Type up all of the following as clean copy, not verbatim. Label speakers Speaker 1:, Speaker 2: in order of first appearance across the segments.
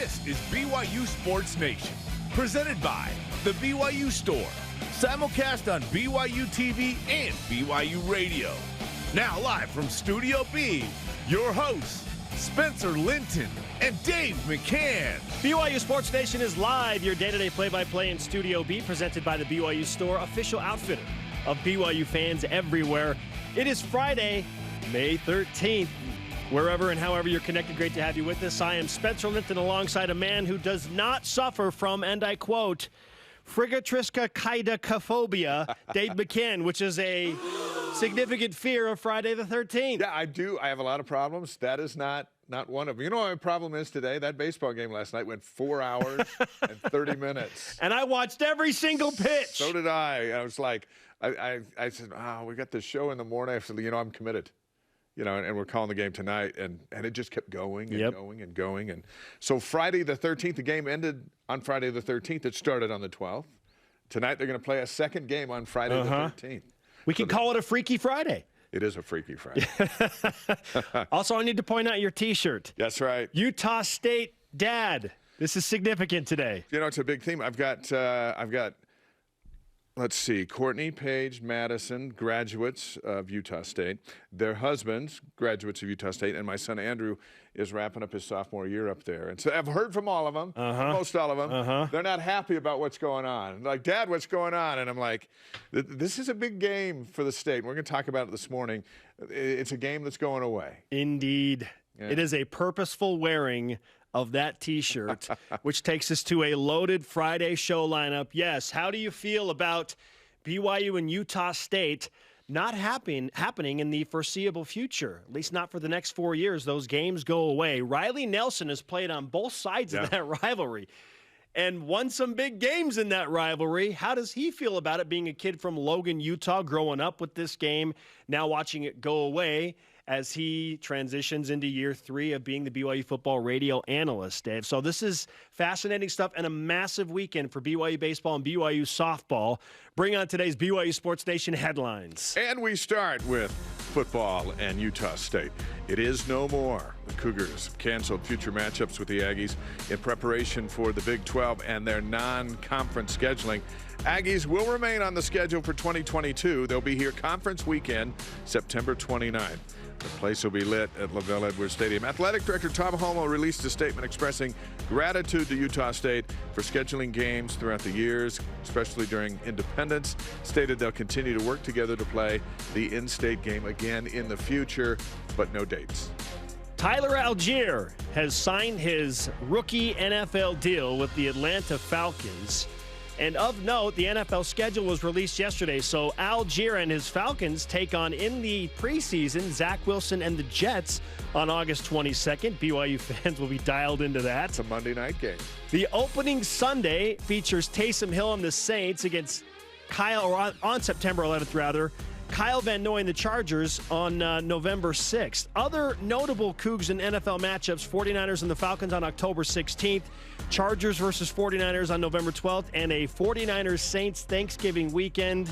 Speaker 1: This is BYU Sports Nation, presented by the BYU Store, simulcast on BYU TV and BYU Radio. Now live from Studio B, your hosts, Spencer Linton and Dave McCann.
Speaker 2: BYU Sports Nation is live, your day-to-day play-by-play in Studio B, presented by the BYU Store, official outfitter of BYU fans everywhere. It is Friday, May 13th. Wherever and however you're connected, great to have you with us. I am Spencer Linton alongside a man who does not suffer from, and I quote, frigatriskaidekaphobia, Dave McCann, which is a significant fear of Friday the 13th.
Speaker 3: Yeah, I do. I have a lot of problems. That is not one of them. You know what my problem is today? That baseball game last night went 4 hours and 30 minutes.
Speaker 2: And I watched every single pitch.
Speaker 3: So did I. I was like, I said, we got this show in the morning. I said, I'm committed. And we're calling the game tonight, and it just kept going and going and going. And so Friday the 13th, the game ended on Friday the 13th. It started on the 12th. Tonight they're going to play a second game on Friday the 13th.
Speaker 2: We can call it a Freaky Friday.
Speaker 3: It is a Freaky Friday.
Speaker 2: Also, I need to point out your T-shirt.
Speaker 3: That's right.
Speaker 2: Utah State Dad. This is significant today.
Speaker 3: It's a big theme. I've got let's see, Courtney, Paige, Madison, graduates of Utah State. Their husbands, graduates of Utah State, and my son Andrew is wrapping up his sophomore year up there. And so I've heard from all of them, most all of them. They're not happy about what's going on. Like, Dad, what's going on? And I'm like, this is a big game for the state. We're going to talk about it this morning. It's a game that's going away.
Speaker 2: Indeed. Yeah. It is a purposeful wearing of that T-shirt, which takes us to a loaded Friday show lineup. Yes, how do you feel about BYU and Utah State not happening in the foreseeable future, at least not for the next 4 years? Those games go away. Riley Nelson has played on both sides of that rivalry and won some big games in that rivalry. How does he feel about it, being a kid from Logan, Utah, growing up with this game, now watching it go away as he transitions into year 3 of being the BYU football radio analyst, Dave? So this is fascinating stuff and a massive weekend for BYU baseball and BYU softball. Bring on today's BYU Sports Nation headlines.
Speaker 3: And we start with football and Utah State. It is no more. The Cougars canceled future matchups with the Aggies in preparation for the Big 12 and their non-conference scheduling. Aggies will remain on the schedule for 2022. They'll be here conference weekend, September 29th. The place will be lit at LaVelle Edwards Stadium. Athletic Director Tom Homo released a statement expressing gratitude to Utah State for scheduling games throughout the years, especially during independence. Stated they'll continue to work together to play the in-state game again in the future, but no dates.
Speaker 2: Tyler Algier has signed his rookie NFL deal with the Atlanta Falcons. And of note, the NFL schedule was released yesterday, so Algier and his Falcons take on, in the preseason, Zach Wilson and the Jets on August 22nd. BYU fans will be dialed into that.
Speaker 3: It's a Monday night game.
Speaker 2: The opening Sunday features Taysom Hill and the Saints against on September 11th, rather. Kyle Van Noy and the Chargers on November 6th. Other notable Cougs and NFL matchups: 49ers and the Falcons on October 16th, Chargers versus 49ers on November 12th, and a 49ers Saints Thanksgiving weekend,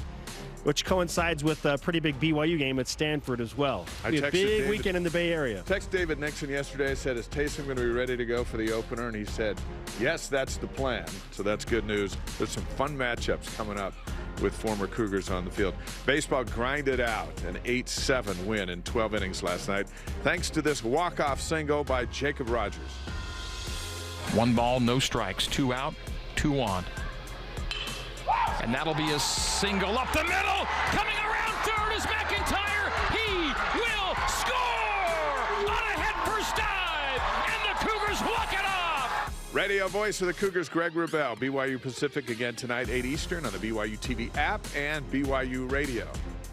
Speaker 2: which coincides with a pretty big BYU game at Stanford as well. A big weekend in the Bay Area.
Speaker 3: Text David Nixon yesterday, said, is Taysom going to be ready to go for the opener? And he said, yes, that's the plan. So that's good news. There's some fun matchups coming up with former Cougars on the field. Baseball grinded out an 8-7 win in 12 innings last night, thanks to this walk-off single by Jacob Rogers.
Speaker 4: 1 ball, no strikes, 2 out, 2 on. And that'll be a single up the middle. Coming around third is McIntyre. He will score on a head-first dive, and the Cougars walk it off.
Speaker 3: Radio voice of the Cougars, Greg Wrubell. BYU Pacific again tonight, 8 Eastern on the BYU TV app and BYU Radio.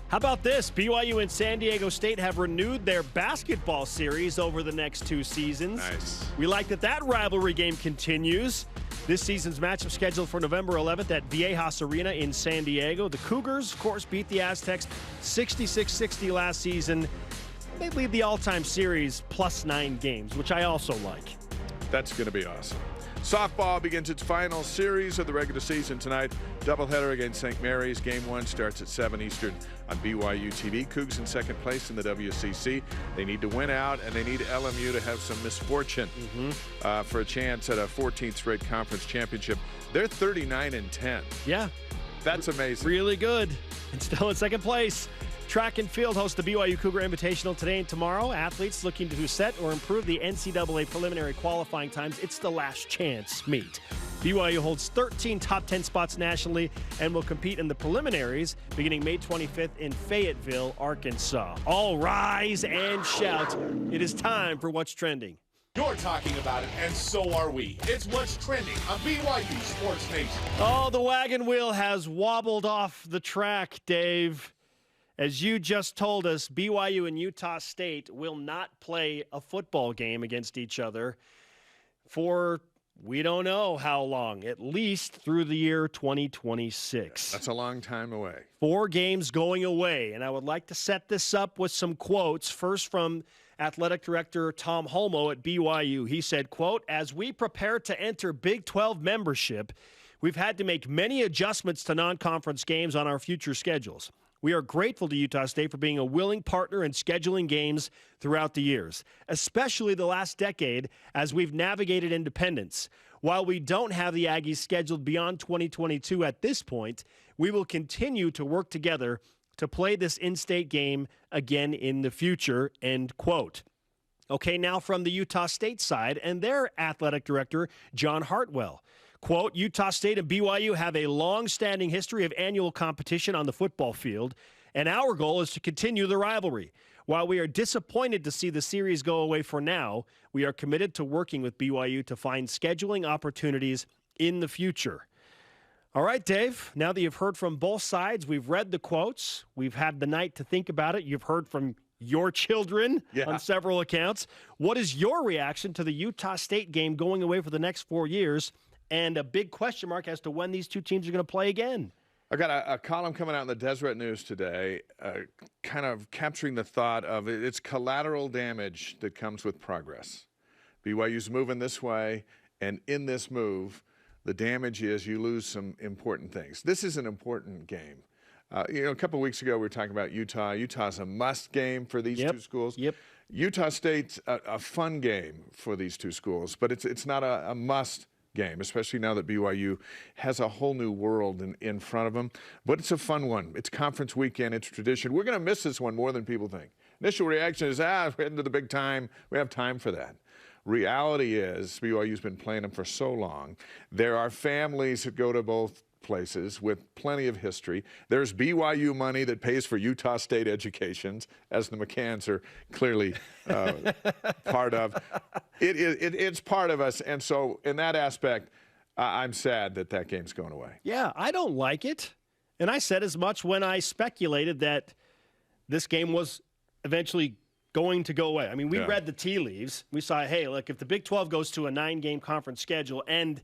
Speaker 2: How about this? BYU and San Diego State have renewed their basketball series over the next 2 seasons.
Speaker 3: Nice.
Speaker 2: We like that rivalry game continues. This season's matchup scheduled for November 11th at Viejas Arena in San Diego. The Cougars, of course, beat the Aztecs 66-60 last season. They lead the all-time series plus 9 games, which I also like.
Speaker 3: That's going to be awesome. Softball begins its final series of the regular season tonight. Doubleheader against St. Mary's. Game 1 starts at 7 Eastern on BYU TV. Cougs in second place in the WCC. They need to win out, and they need LMU to have some misfortune for a chance at a 14th straight conference championship. They're 39-10.
Speaker 2: Yeah.
Speaker 3: That's amazing.
Speaker 2: Really good. And still in second place. Track and field hosts the BYU Cougar Invitational today and tomorrow. Athletes looking to set or improve the NCAA preliminary qualifying times. It's the last chance meet. BYU holds 13 top 10 spots nationally and will compete in the preliminaries beginning May 25th in Fayetteville, Arkansas. All rise and shout. It is time for What's Trending.
Speaker 1: You're talking about it, and so are we. It's What's Trending on BYU Sports Nation.
Speaker 2: Oh, the wagon wheel has wobbled off the track, Dave. As you just told us, BYU and Utah State will not play a football game against each other for we don't know how long, at least through the year 2026.
Speaker 3: That's a long time away.
Speaker 2: 4 games going away, and I would like to set this up with some quotes. First from Athletic Director Tom Holmoe at BYU. He said, quote, "As we prepare to enter Big 12 membership, we've had to make many adjustments to non-conference games on our future schedules. We are grateful to Utah State for being a willing partner in scheduling games throughout the years, especially the last decade as we've navigated independence. While we don't have the Aggies scheduled beyond 2022 at this point, we will continue to work together to play this in-state game again in the future," end quote. Okay, now from the Utah State side and their athletic director, John Hartwell. Quote, "Utah State and BYU have a long-standing history of annual competition on the football field, and our goal is to continue the rivalry. While we are disappointed to see the series go away for now, we are committed to working with BYU to find scheduling opportunities in the future." All right, Dave, now that you've heard from both sides, we've read the quotes, we've had the night to think about it, you've heard from your children on several accounts. What is your reaction to the Utah State game going away for the next 4 years? And a big question mark as to when these two teams are going to play again.
Speaker 3: I got a column coming out in the Deseret News today, kind of capturing the thought of it's collateral damage that comes with progress. BYU's moving this way, and in this move, the damage is you lose some important things. This is an important game. A couple of weeks ago, we were talking about Utah. Utah's a must game for these two schools. Utah State's a fun game for these two schools, but it's not a must game, especially now that BYU has a whole new world in front of them. But it's a fun one. It's conference weekend. It's tradition. We're going to miss this one more than people think. Initial reaction is, we're heading to the big time. We have time for that. Reality is BYU's been playing them for so long. There are families that go to both places with plenty of history. There's BYU money that pays for Utah State educations, as the McCanns are clearly part of. It's part of us, and so in that aspect, I'm sad that game's going away.
Speaker 2: Yeah, I don't like it, and I said as much when I speculated that this game was eventually going to go away. I mean, we read the tea leaves. We saw, hey, look, if the Big 12 goes to a 9-game conference schedule, and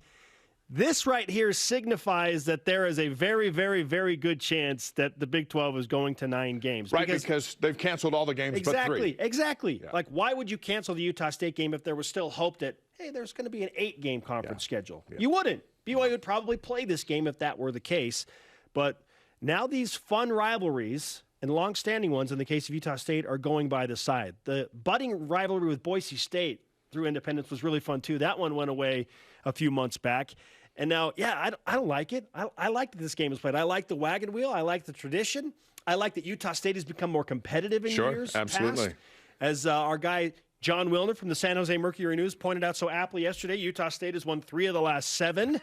Speaker 2: this right here signifies that there is a very, very, very good chance that the Big 12 is going to 9 games.
Speaker 3: Right, because they've canceled all the games but 3.
Speaker 2: Exactly. Yeah. Like, why would you cancel the Utah State game if there was still hope that, hey, there's going to be an 8-game conference schedule? Yeah. You wouldn't. BYU would probably play this game if that were the case. But now these fun rivalries and long-standing ones in the case of Utah State are going by the side. The budding rivalry with Boise State through independence was really fun, too. That one went away a few months back. And now, I don't like it. I like that this game is played. I like the wagon wheel. I like the tradition. I like that Utah State has become more competitive in years
Speaker 3: absolutely.
Speaker 2: past. As our guy John Wilner from the San Jose Mercury News pointed out so aptly yesterday, Utah State has won 3 of the last 7.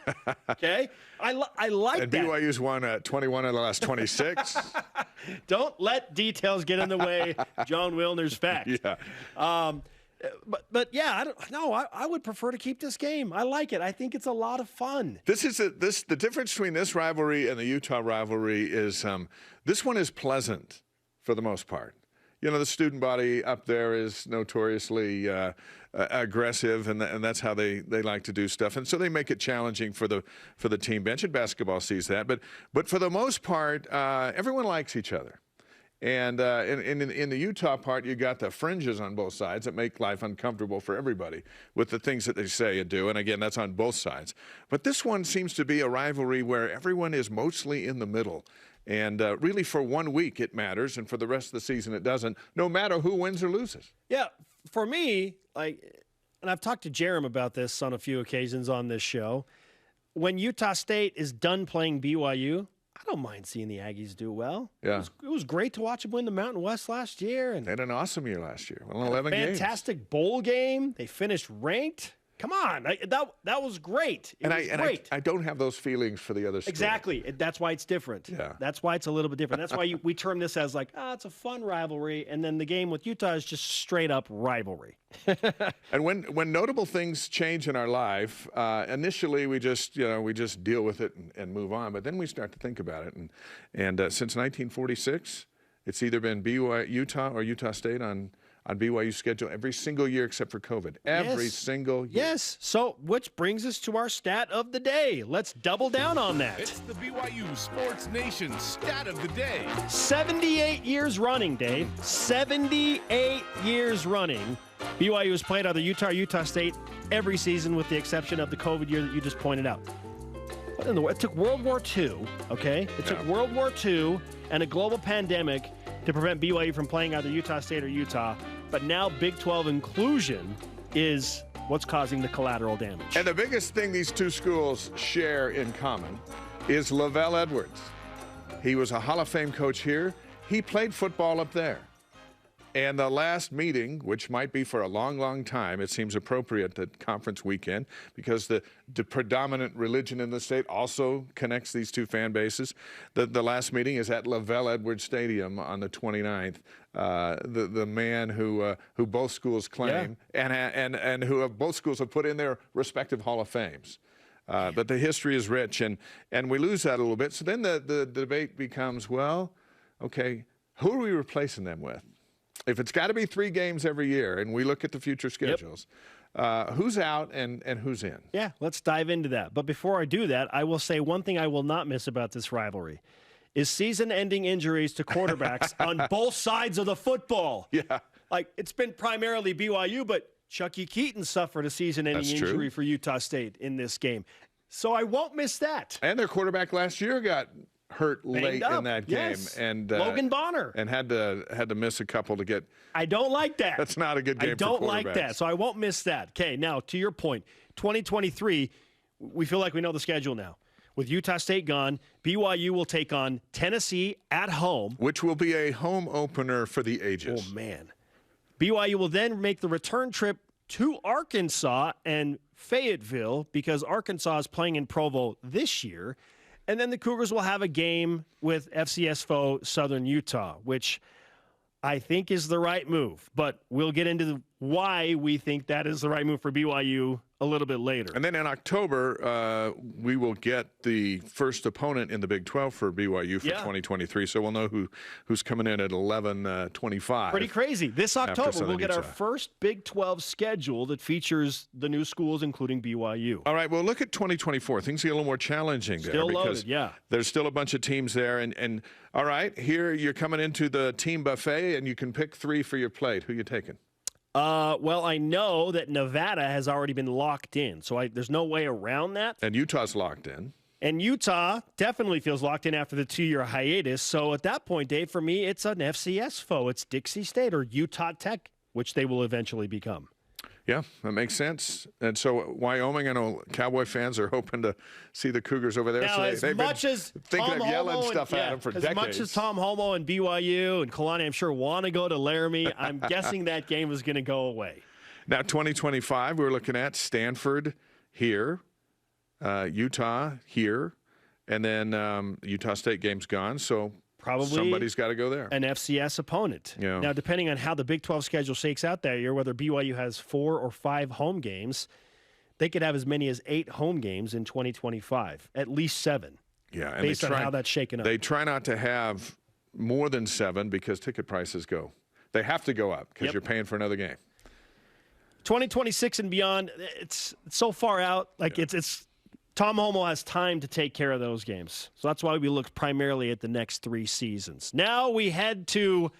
Speaker 2: Okay? I like
Speaker 3: and
Speaker 2: that.
Speaker 3: And BYU's won 21 of the last 26.
Speaker 2: Don't let details get in the way John Wilner's fact.
Speaker 3: Yeah.
Speaker 2: But yeah, I would prefer to keep this game. I like it. I think it's a lot of fun.
Speaker 3: The difference between this rivalry and the Utah rivalry is this one is pleasant for the most part. The student body up there is notoriously aggressive, and that's how they like to do stuff, and so they make it challenging for the team bench. And basketball sees that, but for the most part, everyone likes each other. And in the Utah part, you got the fringes on both sides that make life uncomfortable for everybody with the things that they say and do. And again, that's on both sides. But this one seems to be a rivalry where everyone is mostly in the middle. And really, for 1 week, it matters. And for the rest of the season, it doesn't, no matter who wins or loses.
Speaker 2: Yeah, for me, and I've talked to Jerem about this on a few occasions on this show, when Utah State is done playing BYU, I don't mind seeing the Aggies do well.
Speaker 3: Yeah.
Speaker 2: It was great to watch them win the Mountain West last year. And
Speaker 3: they had an awesome year last year. Won 11 games.
Speaker 2: Fantastic bowl game. They finished ranked. Come on. That was great. It was great.
Speaker 3: I don't have those feelings for the other school.
Speaker 2: Exactly. That's why it's different.
Speaker 3: Yeah.
Speaker 2: That's why it's a little bit different. That's why we term this as it's a fun rivalry. And then the game with Utah is just straight up rivalry.
Speaker 3: And when notable things change in our life, initially we just deal with it and move on. But then we start to think about it. And since 1946, it's either been Utah or Utah State on BYU's schedule every single year except for COVID. Every single year.
Speaker 2: Yes. So, which brings us to our stat of the day. Let's double down on that.
Speaker 1: It's the BYU Sports Nation stat of the day.
Speaker 2: 78 years running, Dave. 78 years running. BYU has played either Utah or Utah State every season with the exception of the COVID year that you just pointed out. What in the world? It took World War II, okay? It took World War II and a global pandemic to prevent BYU from playing either Utah State or Utah. But now Big 12 inclusion is what's causing the collateral damage.
Speaker 3: And the biggest thing these two schools share in common is Lavelle Edwards. He was a Hall of Fame coach here. He played football up there. And the last meeting, which might be for a long, long time, it seems appropriate that conference weekend because the predominant religion in the state also connects these two fan bases. The last meeting is at Lavelle Edwards Stadium on the 29th. The man who both schools claim and who both schools have put in their respective Hall of Fames. But the history is rich, and we lose that a little bit. So then the debate becomes, well, okay, who are we replacing them with? If it's got to be 3 games every year, and we look at the future schedules, who's out and who's in?
Speaker 2: Yeah, let's dive into that. But before I do that, I will say one thing I will not miss about this rivalry is season-ending injuries to quarterbacks on both sides of the football.
Speaker 3: Yeah.
Speaker 2: It's been primarily BYU, but Chucky Keaton suffered a season-ending injury for Utah State in this game. So I won't miss that.
Speaker 3: And their quarterback last year got hurt late in that game,
Speaker 2: and Logan Bonner,
Speaker 3: and had to miss a couple to get.
Speaker 2: I don't like that.
Speaker 3: That's not a good game.
Speaker 2: I don't like that, so I won't miss that. Okay, now to your point, 2023, we feel like we know the schedule now. With Utah State gone, BYU will take on Tennessee at home,
Speaker 3: which will be a home opener for the ages.
Speaker 2: Oh man, BYU will then make the return trip to Arkansas and Fayetteville because Arkansas is playing in Provo this year. And then the Cougars will have a game with FCS foe Southern Utah, which I think is the right move. But we'll get into why we think that is the right move for BYU a little bit later.
Speaker 3: And then in October, we will get the first opponent in the Big 12 for BYU for 2023. So we'll know who's coming in at 11-25.
Speaker 2: Pretty crazy. This October, we'll get our first Big 12 schedule that features the new schools, including BYU.
Speaker 3: All right, well, look at 2024. Things get a little more challenging there.
Speaker 2: Still
Speaker 3: because
Speaker 2: loaded,
Speaker 3: there's still a bunch of teams there. And all right, here you're coming into the team buffet, and you can pick 3 for your plate. Who you taking?
Speaker 2: Well, I know that Nevada has already been locked in, so there's no way around that.
Speaker 3: And Utah's locked in.
Speaker 2: And Utah definitely feels locked in after the 2-year hiatus. So at that point, Dave, for me, it's an FCS foe. It's Dixie State or Utah Tech, which they will eventually become.
Speaker 3: Yeah, that makes sense. And so Wyoming, I know Cowboy fans are hoping to see the Cougars over there.
Speaker 2: Now,
Speaker 3: so
Speaker 2: as much as
Speaker 3: thinking of yelling stuff at them for decades.
Speaker 2: As much as Tom Homo and BYU and Kalani, I'm sure, want to go to Laramie, I'm guessing that game is going to go away.
Speaker 3: Now, 2025, we're looking at Stanford here, Utah here, and then Utah State game's gone. So probably somebody's got to go there.
Speaker 2: An FCS opponent. Yeah. Now, depending on how the Big 12 schedule shakes out that year, whether BYU has 4 or 5 home games, they could have as many as 8 home games in 2025, at least 7.
Speaker 3: Yeah, and
Speaker 2: based on how that's shaken up.
Speaker 3: They try not to have more than 7 because ticket prices go. They have to go up because you're paying for another game.
Speaker 2: 2026 and beyond, it's so far out. It's Tom Homo has time to take care of those games. So that's why we look primarily at the next 3 seasons. Now we head to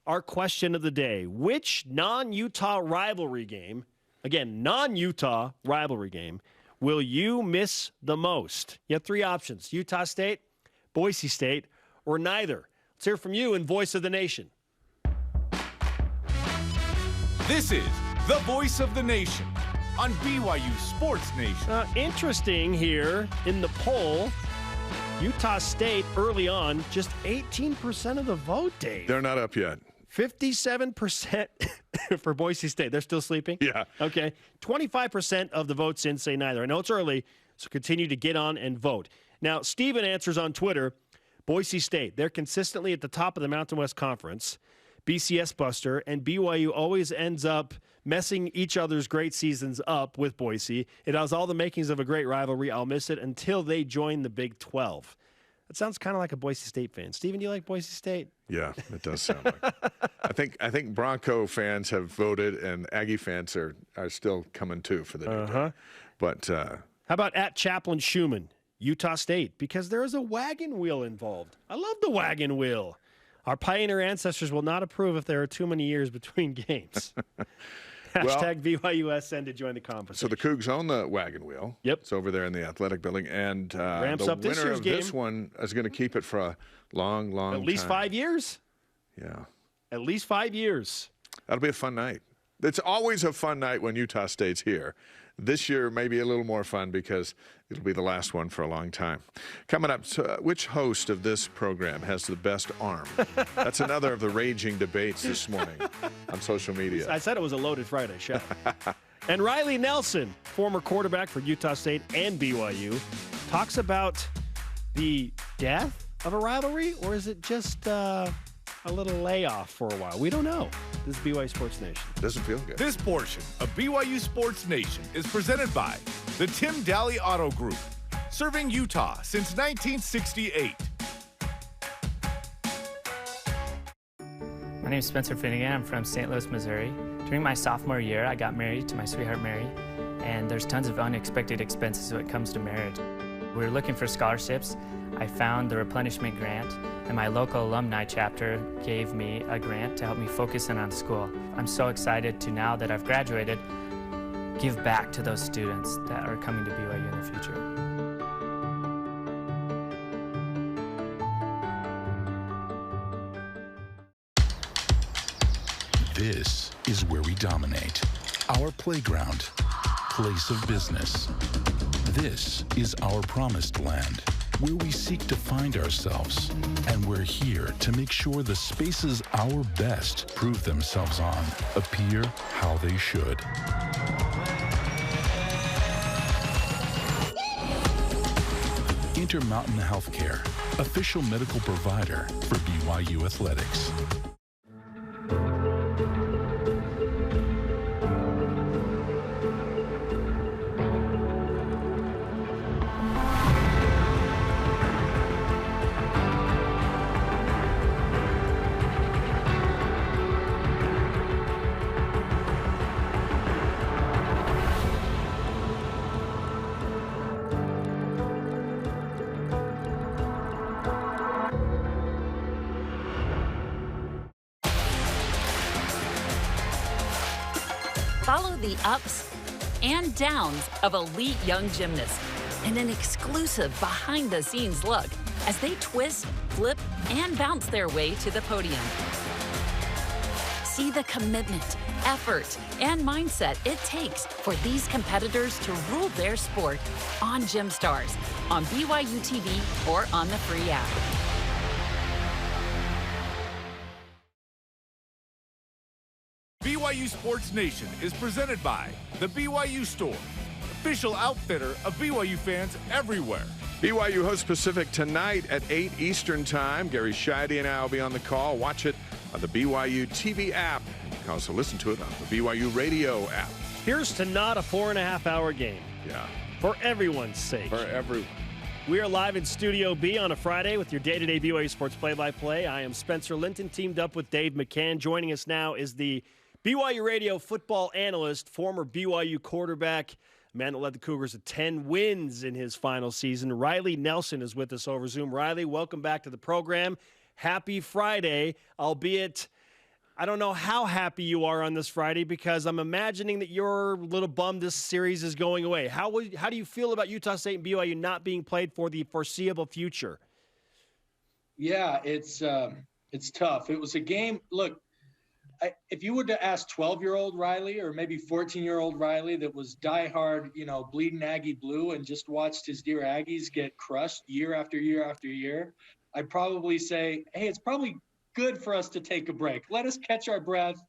Speaker 2: our question of the day. Which non-Utah rivalry game, again, non-Utah rivalry game, will you miss the most? You have 3 options: Utah State, Boise State, or neither. Let's hear from you in Voice of the Nation.
Speaker 1: This is the Voice of the Nation on BYU Sports Nation.
Speaker 2: Interesting here in the poll, Utah State early on, just 18% of the vote, Dave.
Speaker 3: They're not up yet.
Speaker 2: 57% for Boise State. They're still sleeping?
Speaker 3: Yeah.
Speaker 2: Okay. 25% of the votes in say neither. I know it's early, so continue to get on and vote. Now, Steven answers on Twitter, Boise State. They're consistently at the top of the Mountain West Conference. BCS Buster, and BYU always ends up messing each other's great seasons up with Boise. It has all the makings of a great rivalry. I'll miss it until they join the Big 12. That sounds kind of like a Boise State fan. Steven, do you like Boise State?
Speaker 3: Yeah, it does sound like it. I think Bronco fans have voted, and Aggie fans are still coming too for the new day. But
Speaker 2: how about at Chaplain Schumann, Utah State? Because there is a wagon wheel involved. I love the wagon wheel. Our pioneer ancestors will not approve if there are too many years between games. Hashtag BYUSN to join the conversation.
Speaker 3: So the Cougs own the wagon wheel.
Speaker 2: Yep.
Speaker 3: It's over there in the athletic building. And
Speaker 2: Ramps
Speaker 3: the
Speaker 2: up this
Speaker 3: winner
Speaker 2: year's
Speaker 3: of
Speaker 2: game.
Speaker 3: this one is going to keep it for a long, long time.
Speaker 2: At least 5 years?
Speaker 3: Yeah.
Speaker 2: At least 5 years.
Speaker 3: That'll be a fun night. It's always a fun night when Utah State's here. This year may be a little more fun because it'll be the last one for a long time. Coming up, which host of this program has the best arm? That's another of the raging debates this morning on social media.
Speaker 2: I said it was a loaded Friday show. And Riley Nelson, former quarterback for Utah State and BYU, talks about the death of a rivalry, or is it just a little layoff for a while? We don't know. This is BYU Sports Nation.
Speaker 3: Doesn't feel good.
Speaker 1: This portion of BYU Sports Nation is presented by the Tim Daly Auto Group, serving Utah since 1968.
Speaker 5: My name is Spencer Finnegan. I'm from St. Louis, Missouri. During my sophomore year, I got married to my sweetheart, Mary, and there's tons of unexpected expenses when it comes to marriage. We were looking for scholarships. I found the replenishment grant, and my local alumni chapter gave me a grant to help me focus in on school. I'm so excited to, now that I've graduated, give back to those students that are coming to BYU in the future.
Speaker 6: This is where we dominate. Our playground, place of business. This is our promised land, where we seek to find ourselves. And we're here to make sure the spaces our best prove themselves on appear how they should. Intermountain Healthcare, official medical provider for BYU Athletics.
Speaker 7: Follow the ups and downs of elite young gymnasts in an exclusive behind-the-scenes look as they twist, flip, and bounce their way to the podium. See the commitment, effort, and mindset it takes for these competitors to rule their sport on Gym Stars, on BYU TV, or on the free app.
Speaker 1: BYU Sports Nation is presented by the BYU Store, official outfitter of BYU fans everywhere.
Speaker 3: BYU hosts Pacific tonight at 8 Eastern Time. Gary Scheide and I will be on the call. Watch it on the BYU TV app. You can also listen to it on the BYU radio app.
Speaker 2: Here's to not a 4.5-hour game.
Speaker 3: Yeah.
Speaker 2: For everyone's sake.
Speaker 3: For everyone.
Speaker 2: We are live in Studio B on a Friday with your day-to-day BYU Sports play-by-play. I am Spencer Linton, teamed up with Dave McCann. Joining us now is the BYU radio football analyst, former BYU quarterback, a man that led the Cougars to 10 wins in his final season. Riley Nelson is with us over Zoom. Riley, welcome back to the program. Happy Friday, albeit I don't know how happy you are on this Friday because I'm imagining that you're a little bummed this series is going away. How do you feel about Utah State and BYU not being played for the foreseeable future?
Speaker 8: Yeah, it's tough. It was a game. Look, if you were to ask 12-year-old Riley or maybe 14-year-old Riley that was diehard, bleeding Aggie blue and just watched his dear Aggies get crushed year after year after year, I'd probably say, hey, it's probably good for us to take a break. Let us catch our breath,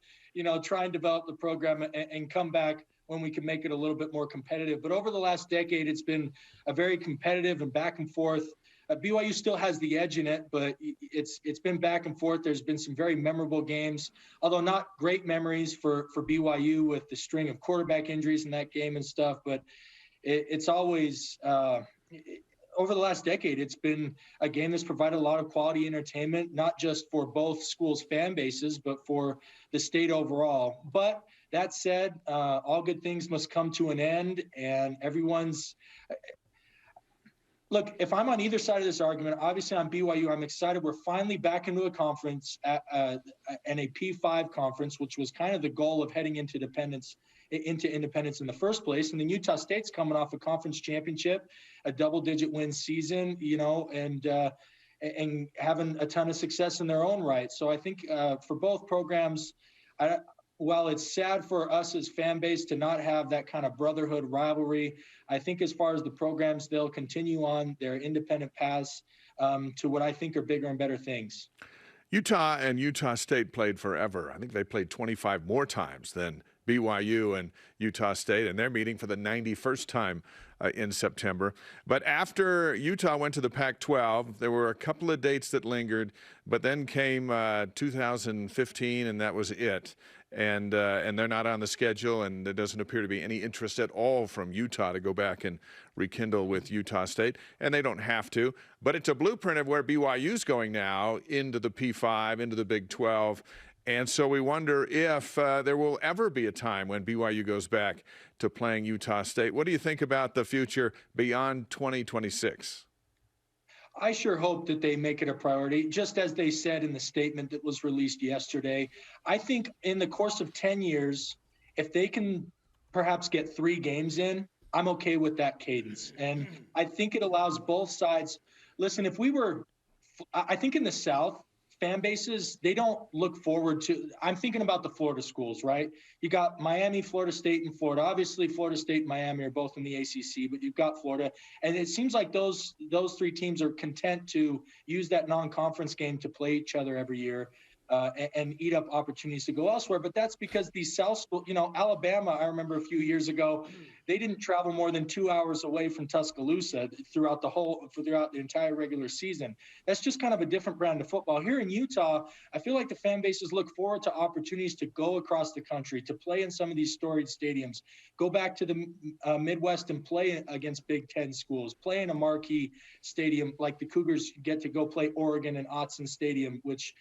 Speaker 8: try and develop the program and come back when we can make it a little bit more competitive. But over the last decade, it's been a very competitive and back and forth. BYU still has the edge in it, but it's been back and forth. There's been some very memorable games, although not great memories for BYU with the string of quarterback injuries in that game and stuff. But it's always over the last decade, it's been a game that's provided a lot of quality entertainment, not just for both schools' fan bases, but for the state overall. But that said, all good things must come to an end, and everyone's – look, if I'm on either side of this argument, obviously on BYU, I'm excited. We're finally back into a conference and a P5 conference, which was kind of the goal of heading into independence in the first place. And then Utah State's coming off a conference championship, a double-digit win season, and having a ton of success in their own right. So I think for both programs, while it's sad for us as fan base to not have that kind of brotherhood rivalry, I think as far as the programs, they'll continue on their independent paths to what I think are bigger and better things.
Speaker 3: Utah and Utah State played forever. I think they played 25 more times than BYU and Utah State, and they're meeting for the 91st time in September. But after Utah went to the Pac-12, there were a couple of dates that lingered, but then came 2015, and that was it. And they're not on the schedule, and there doesn't appear to be any interest at all from Utah to go back and rekindle with Utah State, and they don't have to. But it's a blueprint of where BYU's going now into the P5, into the Big 12. And so we wonder if there will ever be a time when BYU goes back to playing Utah State. What do you think about the future beyond 2026?
Speaker 8: I sure hope that they make it a priority, just as they said in the statement that was released yesterday. I think in the course of 10 years, if they can perhaps get 3 games in, I'm okay with that cadence. And I think it allows both sides. Listen, I think in the South, fan bases, they don't look forward to – I'm thinking about the Florida schools, right? You got Miami, Florida State, and Florida. Obviously, Florida State and Miami are both in the ACC, but you've got Florida. And it seems like those 3 teams are content to use that non-conference game to play each other every year and eat up opportunities to go elsewhere. But that's because these South schools – Alabama, I remember a few years ago, they didn't travel more than 2 hours away from Tuscaloosa throughout the entire regular season. That's just kind of a different brand of football. Here in Utah, I feel like the fan bases look forward to opportunities to go across the country, to play in some of these storied stadiums, go back to the Midwest and play against Big Ten schools, play in a marquee stadium like the Cougars get to go play Oregon and Autzen Stadium, which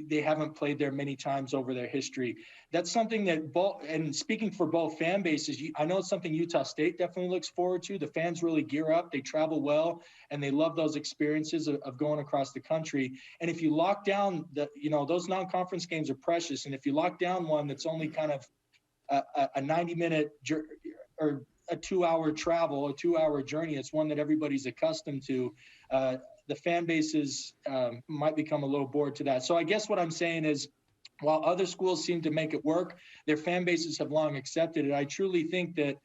Speaker 8: they haven't played there many times over their history. That's something that and speaking for both fan bases, I know it's something Utah State definitely looks forward to. The fans really gear up, they travel well, and they love those experiences of going across the country. And if you lock down those non-conference games are precious. And if you lock down one that's only kind of a 90-minute or a 2-hour travel, a 2-hour journey, it's one that everybody's accustomed to. The fan bases might become a little bored to that. So I guess what I'm saying is, while other schools seem to make it work, their fan bases have long accepted it. I truly think that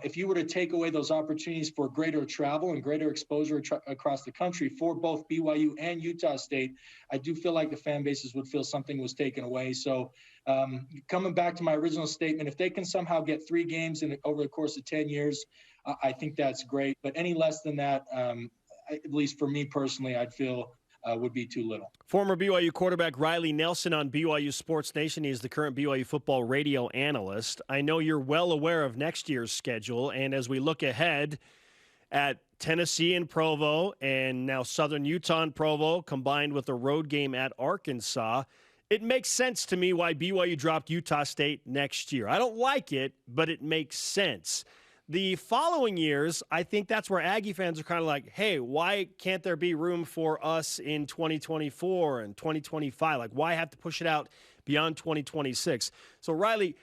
Speaker 8: if you were to take away those opportunities for greater travel and greater exposure across the country for both BYU and Utah State, I do feel like the fan bases would feel something was taken away. So coming back to my original statement, if they can somehow get 3 games over the course of 10 years, I think that's great. But any less than that, at least for me personally, I'd feel would be too little.
Speaker 2: Former BYU quarterback Riley Nelson on BYU Sports Nation. He is the current BYU football radio analyst. I know you're well aware of next year's schedule, and as we look ahead at Tennessee and Provo and now Southern Utah and Provo combined with a road game at Arkansas, it makes sense to me why BYU dropped Utah State next year. I don't like it, but it makes sense. the following years, I think that's where Aggie fans are kind of like, hey, why can't there be room for us in 2024 and 2025? Like, why have to push it out beyond 2026? So, Riley,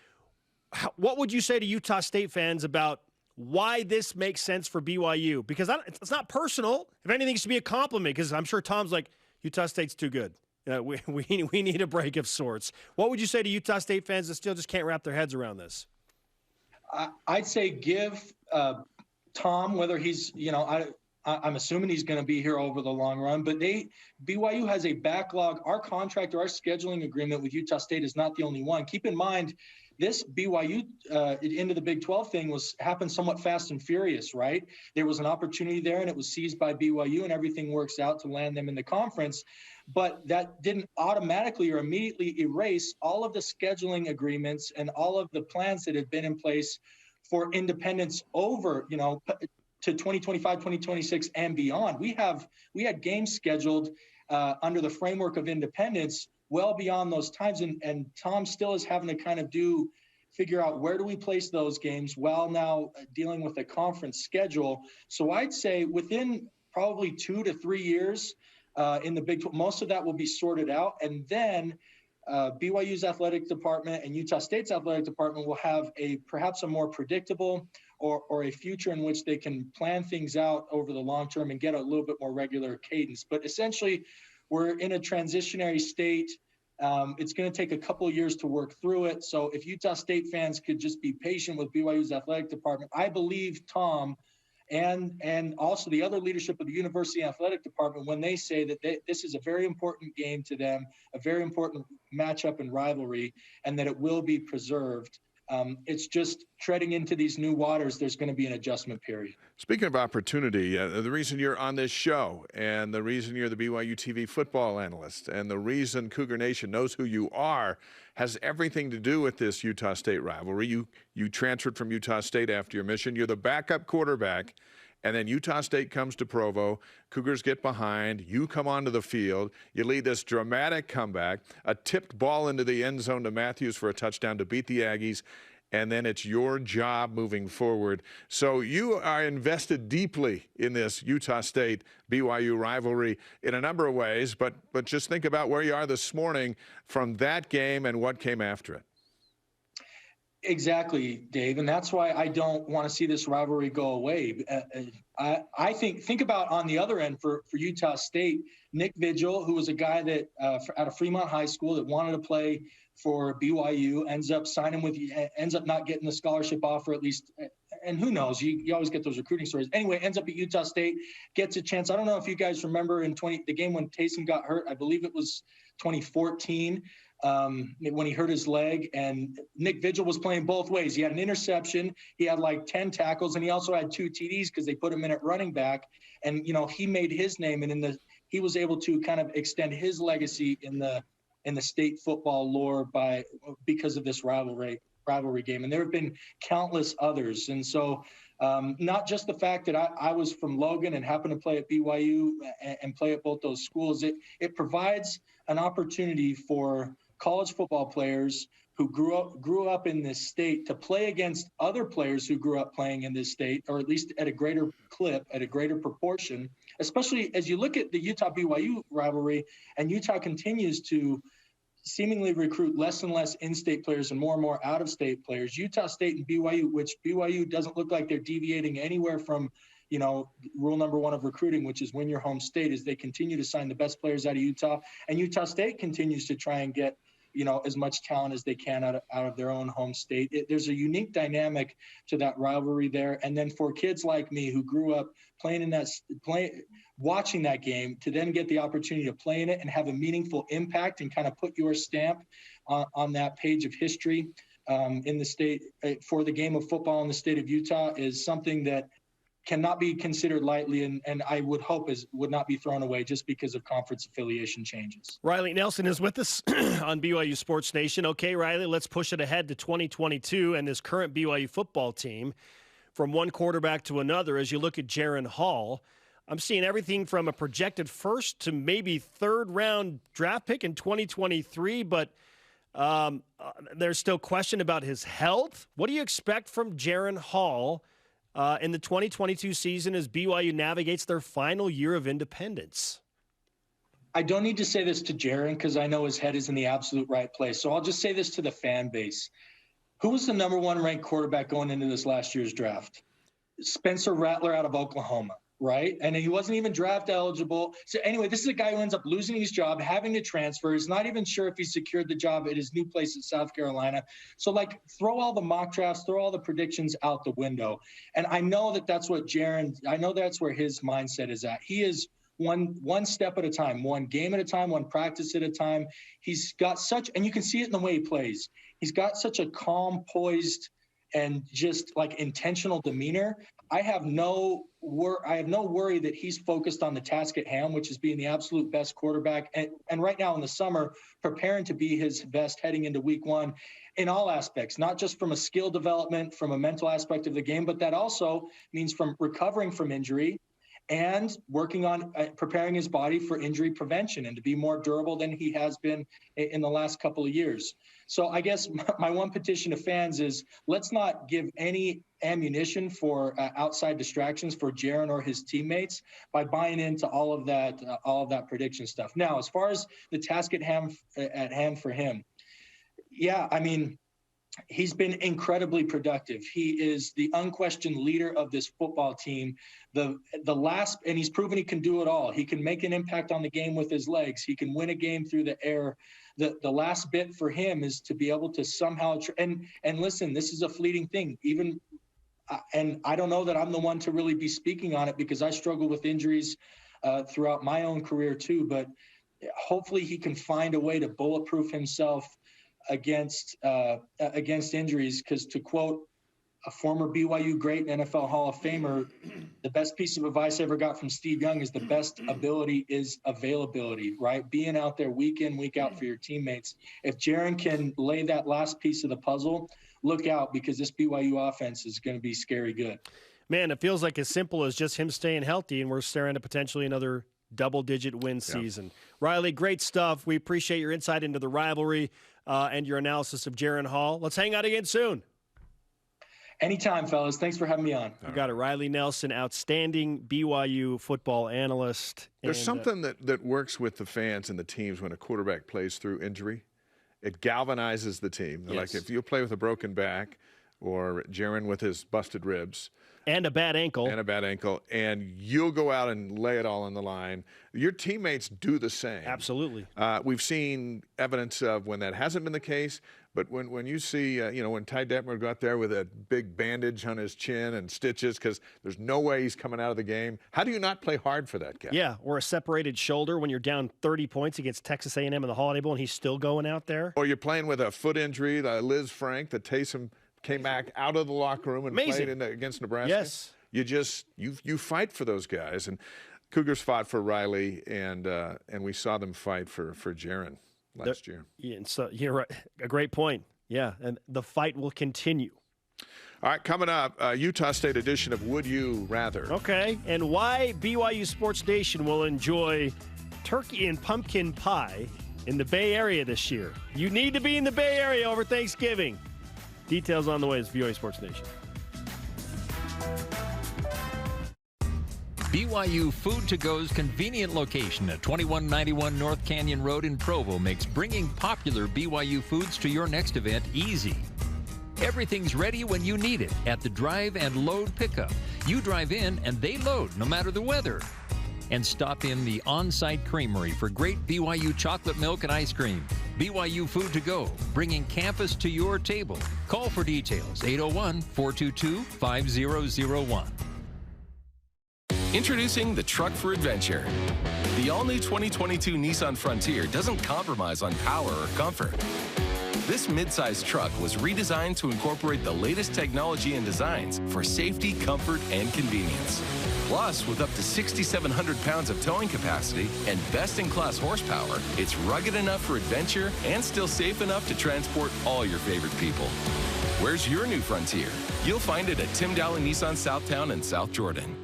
Speaker 2: what would you say to Utah State fans about why this makes sense for BYU? Because it's not personal. If anything, it should be a compliment, because I'm sure Tom's like, Utah State's too good. We need a break of sorts. What would you say to Utah State fans that still just can't wrap their heads around this?
Speaker 8: I'd say give Tom, whether he's, I'm assuming he's going to be here over the long run, but BYU has a backlog. Our contract or our scheduling agreement with Utah State is not the only one. Keep in mind, this BYU into the Big 12 thing happened somewhat fast and furious, right? There was an opportunity there, and it was seized by BYU, and everything works out to land them in the conference. But that didn't automatically or immediately erase all of the scheduling agreements and all of the plans that had been in place for independence over, to 2025, 2026 and beyond. We had games scheduled under the framework of independence well beyond those times. And Tom still is having to kind of figure out where do we place those games while now dealing with a conference schedule. So I'd say within probably 2 to 3 years, in the Big 12, most of that will be sorted out. And then BYU's athletic department and Utah State's athletic department will have perhaps a more predictable or a future in which they can plan things out over the long term and get a little bit more regular cadence. But essentially, we're in a transitionary state. It's going to take a couple of years to work through it. So if Utah State fans could just be patient with BYU's athletic department, I believe Tom and also the other leadership of the university athletic department when they say that this is a very important game to them, a very important matchup and rivalry, and that it will be preserved. It's just treading into these new waters. There's going to be an adjustment period.
Speaker 3: Speaking of opportunity, the reason you're on this show and the reason you're the BYU TV football analyst and the reason Cougar Nation knows who you are has everything to do with this Utah State rivalry. You transferred from Utah State after your mission. You're the backup quarterback, and then Utah State comes to Provo. Cougars get behind. You come onto the field. You lead this dramatic comeback, a tipped ball into the end zone to Matthews for a touchdown to beat the Aggies, and then it's your job moving forward. So you are invested deeply in this Utah State BYU rivalry in a number of ways, but just think about where you are this morning from that game and what came after it.
Speaker 8: Exactly, Dave, and that's why I don't want to see this rivalry go away. I think about on the other end for Utah State, Nick Vigil, who was a guy that out of Fremont High School that wanted to play for BYU, ends up not getting the scholarship offer, at least, and who knows, you always get those recruiting stories. Anyway, ends up at Utah State, gets a chance. I don't know if you guys remember the game when Taysom got hurt. I believe it was 2014. When he hurt his leg, and Nick Vigil was playing both ways. He had an interception, he had like 10 tackles, and he also had 2 TDs because they put him in at running back. And he made his name, and he was able to kind of extend his legacy in the state football lore because of this rivalry game. And there have been countless others. And so not just the fact that I was from Logan and happened to play at BYU and play at both those schools, it provides an opportunity for college football players who grew up in this state to play against other players who grew up playing in this state, or at least at a greater clip, at a greater proportion, especially as you look at the Utah-BYU rivalry, and Utah continues to seemingly recruit less and less in-state players and more out-of-state players. Utah State and BYU, which BYU doesn't look like they're deviating anywhere from, rule number 1 of recruiting, which is win your home state, as they continue to sign the best players out of Utah. And Utah State continues to try and get, as much talent as they can out of their own home state. There's a unique dynamic to that rivalry there. And then for kids like me who grew up watching that game, to then get the opportunity to play in it and have a meaningful impact and kind of put your stamp on that page of history in the state for the game of football in the state of Utah is something that cannot be considered lightly, and I would hope would not be thrown away just because of conference affiliation changes.
Speaker 2: Riley Nelson is with us on BYU Sports Nation. Okay, Riley, let's push it ahead to 2022 and this current BYU football team. From one quarterback to another, as you look at Jaron Hall, I'm seeing everything from a projected first to maybe third-round draft pick in 2023, but there's still question about his health. What do you expect from Jaron Hall in the 2022 season as BYU navigates their final year of independence?
Speaker 8: I don't need to say this to Jaron because I know his head is in the absolute right place. So I'll just say this to the fan base. Who was the #1 ranked quarterback going into this last year's draft? Spencer Rattler out of Oklahoma, right? And he wasn't even draft eligible. So anyway, this is a guy who ends up losing his job, having to transfer. He's not even sure if he secured the job at his new place in South Carolina. So, like, throw all the mock drafts, throw all the predictions out the window. And I know that's what I know that's where his mindset is at. He is one step at a time, one game at a time, one practice at a time. He's got and you can see it in the way he plays. He's got such a calm, poised, and just like intentional demeanor. I have no worry that he's focused on the task at hand, which is being the absolute best quarterback. And right now in the summer, preparing to be his best heading into week 1 in all aspects, not just from a skill development, from a mental aspect of the game, but that also means from recovering from injury and working on preparing his body for injury prevention and to be more durable than he has been in the last couple of years. So I guess my one petition to fans is let's not give any ammunition for outside distractions for Jaron or his teammates by buying into all of that prediction stuff. Now, as far as the task at hand for him, yeah, I mean, he's been incredibly productive. He is the unquestioned leader of this football team. And he's proven he can do it all. He can make an impact on the game with his legs. He can win a game through the air. The last bit for him is to be able to somehow and listen, this is a fleeting thing. And I don't know that I'm the one to really be speaking on it because I struggle with injuries throughout my own career too. But hopefully he can find a way to bulletproof himself against injuries, because to quote a former BYU great and NFL Hall of Famer, the best piece of advice I ever got from Steve Young is the best ability is availability, right? Being out there week in, week out for your teammates. If Jaron can lay that last piece of the puzzle, look out, because this BYU offense is going to be scary good.
Speaker 2: Man, it feels like as simple as just him staying healthy, and we're staring at potentially another double-digit win season. Riley, great stuff. We appreciate your insight into the rivalry and your analysis of Jaron Hall. Let's hang out again soon.
Speaker 8: Anytime, fellas. Thanks for having me on.
Speaker 2: You got it. Riley Nelson, outstanding BYU football analyst.
Speaker 3: There's something that works with the fans and the teams when a quarterback plays through injury. It galvanizes the team. Yes. Like if you play with a broken back or Jaron with his busted ribs.
Speaker 2: And a bad ankle.
Speaker 3: And you'll go out and lay it all on the line. Your teammates do the same.
Speaker 2: Absolutely.
Speaker 3: We've seen evidence of when that hasn't been the case. But when you see, when Ty Detmer got there with a big bandage on his chin and stitches because there's no way he's coming out of the game, how do you not play hard for that guy?
Speaker 2: Yeah, or a separated shoulder when you're down 30 points against Texas A&M in the Holiday Bowl and he's still going out there.
Speaker 3: Or you're playing with a foot injury, Liz Frank, that Taysom came back out of the locker room and played against Nebraska.
Speaker 2: Yes.
Speaker 3: You fight for those guys. And Cougars fought for Riley, and we saw them fight for Jaron last year.
Speaker 2: Yeah, and so you're right. A great point. Yeah, and the fight will continue.
Speaker 3: All right, coming up, Utah State edition of Would You Rather.
Speaker 2: Okay, and why BYU Sports Nation will enjoy turkey and pumpkin pie in the Bay Area this year. You need to be in the Bay Area over Thanksgiving. Details on the way. It's BYU Sports Nation.
Speaker 9: BYU Food to Go's convenient location at 2191 North Canyon Road in Provo makes bringing popular BYU foods to your next event easy. Everything's ready when you need it at the drive and load pickup. You drive in and they load no matter the weather. And stop in the on-site creamery for great BYU chocolate milk and ice cream. BYU Food to Go, bringing campus to your table. Call for details, 801-422-5001.
Speaker 10: Introducing the Truck for Adventure. The all-new 2022 Nissan Frontier doesn't compromise on power or comfort. This midsize truck was redesigned to incorporate the latest technology and designs for safety, comfort, and convenience. Plus, with up to 6,700 pounds of towing capacity and best-in-class horsepower, it's rugged enough for adventure and still safe enough to transport all your favorite people. Where's your new Frontier? You'll find it at Tim Dowling Nissan Southtown and South Jordan.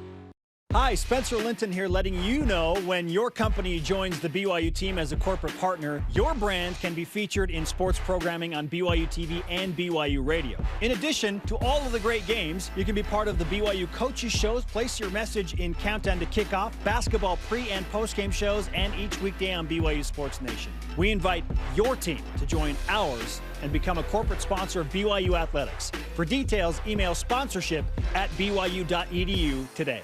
Speaker 2: Hi, Spencer Linton here, letting you know when your company joins the BYU team as a corporate partner, your brand can be featured in sports programming on BYU TV and BYU Radio. In addition to all of the great games, you can be part of the BYU coaches shows, place your message in Countdown to Kickoff, basketball pre- and post-game shows, and each weekday on BYU Sports Nation. We invite your team to join ours and become a corporate sponsor of BYU Athletics. For details, email sponsorship@byu.edu today.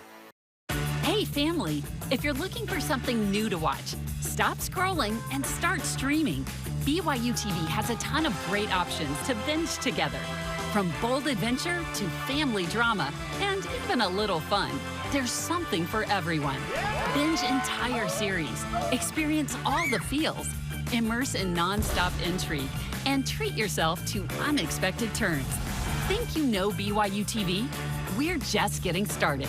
Speaker 7: Hey family, if you're looking for something new to watch, stop scrolling and start streaming. BYU TV has a ton of great options to binge together. From bold adventure to family drama and even a little fun, there's something for everyone. Binge entire series, experience all the feels, immerse in non-stop intrigue, and treat yourself to unexpected turns. Think you know BYU TV? We're just getting started.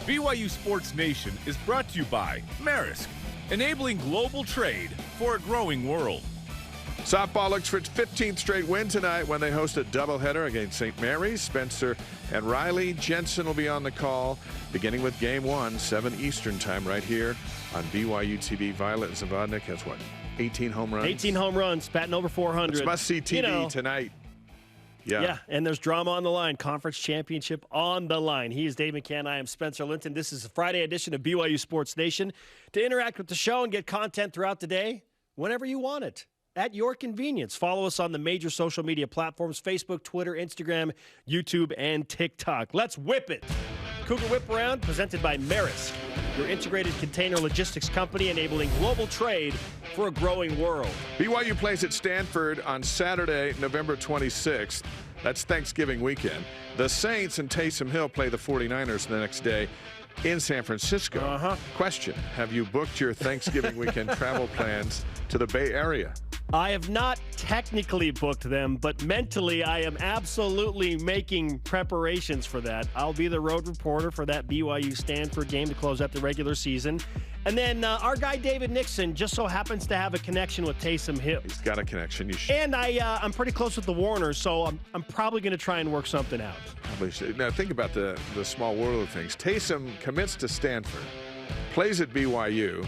Speaker 1: BYU Sports Nation is brought to you by Maersk, enabling global trade for a growing world.
Speaker 3: Softball looks for its 15th straight win tonight when they host a doubleheader against St. Mary's. Spencer and Riley Jensen will be on the call, beginning with Game 1, 7 Eastern time, right here on BYU TV. Violet Zavodnik has what, 18 home runs?
Speaker 2: 18 home runs, batting over 400.
Speaker 3: It's must-see TV tonight.
Speaker 2: Yeah, and there's drama on the line. Conference championship on the line. He is Dave McCann. I am Spencer Linton. This is a Friday edition of BYU Sports Nation. To interact with the show and get content throughout the day, whenever you want it, at your convenience. Follow us on the major social media platforms, Facebook, Twitter, Instagram, YouTube, and TikTok. Let's whip it. Cougar Whip Around, presented by Maersk, your integrated container logistics company enabling global trade for a growing world.
Speaker 3: BYU plays at Stanford on Saturday, November 26th. That's Thanksgiving weekend. The Saints and Taysom Hill play the 49ers the next day in San Francisco. Question, have you booked your Thanksgiving weekend travel plans to the Bay Area?
Speaker 2: I have not technically booked them, but mentally I am absolutely making preparations for that. I'll be the road reporter for that BYU Stanford game to close out the regular season. And then our guy David Nixon just so happens to have a connection with Taysom Hill.
Speaker 3: He's got a connection. You should.
Speaker 2: And I'm pretty close with the Warners, so I'm probably going to try and work something out.
Speaker 3: Probably should. Now think about the small world of things. Taysom commits to Stanford, plays at BYU,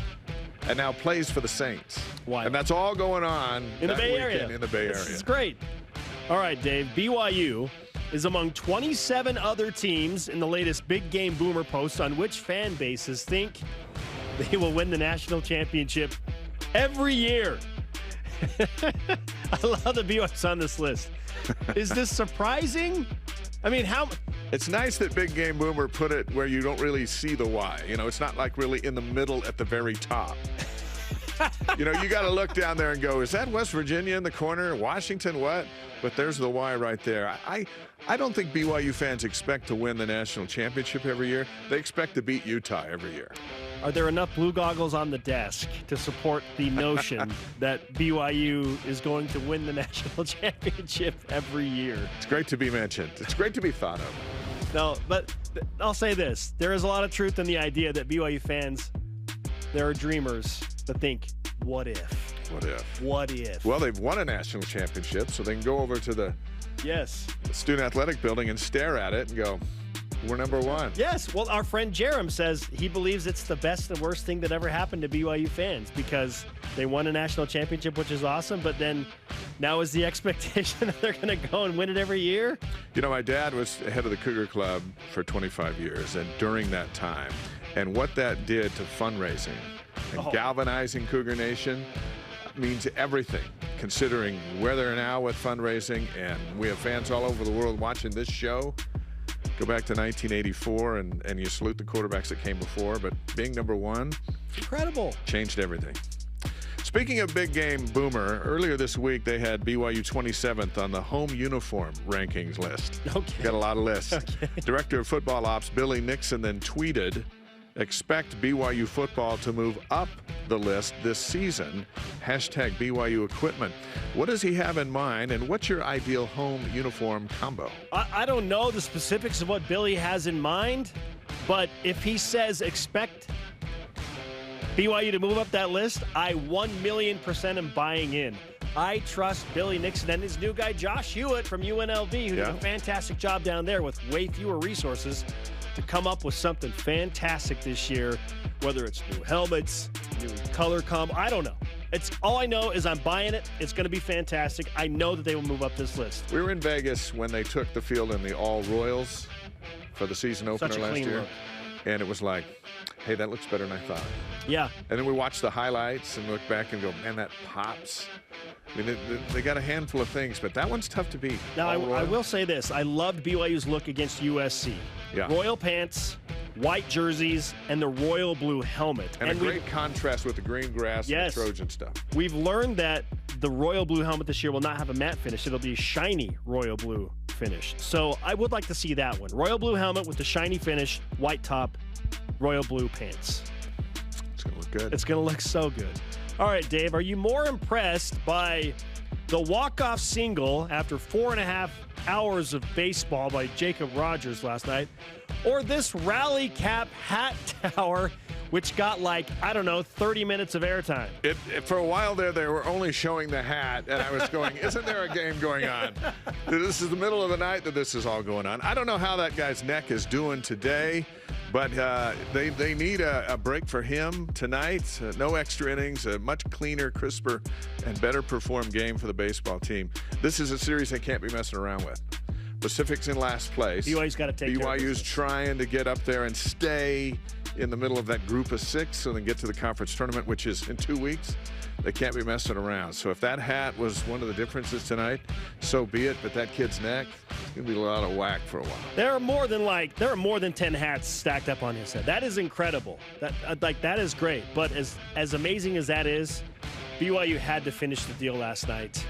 Speaker 3: and now plays for the Saints.
Speaker 2: Why?
Speaker 3: And that's all going on
Speaker 2: in the Bay Area.
Speaker 3: In the Bay Area.
Speaker 2: This is great. All right, Dave. BYU is among 27 other teams in the latest Big Game Boomer post on which fan bases think they will win the national championship every year. I love that BYU's on this list. Is this surprising? I mean, how?
Speaker 3: It's nice that Big Game Boomer put it where you don't really see the why. You know, it's not like really in the middle at the very top. You know, you got to look down there and go, is that West Virginia in the corner? Washington, what? But there's the why right there. I don't think BYU fans expect to win the national championship every year. They expect to beat Utah every year.
Speaker 2: Are there enough blue goggles on the desk to support the notion that BYU is going to win the national championship every year?
Speaker 3: It's great to be mentioned. It's great to be thought of.
Speaker 2: No, but I'll say this. There is a lot of truth in the idea that BYU fans, there are dreamers that think, what if?
Speaker 3: What if?
Speaker 2: What if?
Speaker 3: Well, they've won a national championship, so they can go over to the student athletic building and stare at it and go, we're number one.
Speaker 2: Yes. Well, our friend Jerem says he believes it's the best and worst thing that ever happened to BYU fans because they won a national championship, which is awesome, but then now is the expectation that they're going to go and win it every year?
Speaker 3: You know, my dad was head of the Cougar Club for 25 years, and during that time, and what that did to fundraising and galvanizing Cougar Nation means everything, considering where they're now with fundraising, and we have fans all over the world watching this show. Go back to 1984, and you salute the quarterbacks that came before, but being number one,
Speaker 2: incredible,
Speaker 3: changed everything. Speaking of Big Game Boomer, earlier this week they had BYU 27th on the home uniform rankings list.
Speaker 2: Okay.
Speaker 3: Got a lot of lists.
Speaker 2: Okay.
Speaker 3: Director of Football Ops Billy Nixon then tweeted, expect BYU football to move up the list this season. Hashtag BYU equipment. What does he have in mind, and what's your ideal home uniform combo?
Speaker 2: I don't know the specifics of what Billy has in mind, but if he says expect BYU to move up that list, I 1,000,000% am buying in. I trust Billy Nixon and his new guy, Josh Hewitt from UNLV, who did a fantastic job down there with way fewer resources to come up with something fantastic this year, whether it's new helmets, new color combo. I don't know. It's all I know is I'm buying it. It's going to be fantastic. I know that they will move up this list.
Speaker 3: We were in Vegas when they took the field in the All Royals for the season opener last year.
Speaker 2: Look.
Speaker 3: And it was like, hey, that looks better than I thought.
Speaker 2: Yeah.
Speaker 3: And then we watched the highlights and look back and go, man, that pops. I mean, they got a handful of things, but that one's tough to beat.
Speaker 2: Now, I will say this. I loved BYU's look against USC.
Speaker 3: Yeah.
Speaker 2: Royal pants, white jerseys, and the royal blue helmet.
Speaker 3: And a great contrast with the green grass and the Trojan stuff.
Speaker 2: We've learned that the royal blue helmet this year will not have a matte finish. It'll be a shiny royal blue finish. So I would like to see that one. Royal blue helmet with the shiny finish, white top, royal blue pants.
Speaker 3: It's going to look good.
Speaker 2: It's going to look so good. All right, Dave, are you more impressed by the walk-off single after 4.5 hours of baseball by Jacob Rogers last night, or this rally cap hat tower, which got 30 minutes of airtime?
Speaker 3: For a while there, they were only showing the hat, and I was going, isn't there a game going on? This is the middle of the night that this is all going on. I don't know how that guy's neck is doing today, but they need a break for him tonight. No extra innings, a much cleaner, crisper, and better performed game for the baseball team. This is a series they can't be messing around with. Pacific's in last place.
Speaker 2: BYU's got to take care of
Speaker 3: BYU's trying to get up there and stay in the middle of that group of 6 so they can get to the conference tournament, which is in 2 weeks. They can't be messing around. So if that hat was one of the differences tonight, so be it. But that kid's neck, it's going to be a lot of whack for a while.
Speaker 2: There are more than 10 hats stacked up on his head. That is incredible. That is great. But as amazing as that is, BYU had to finish the deal last night,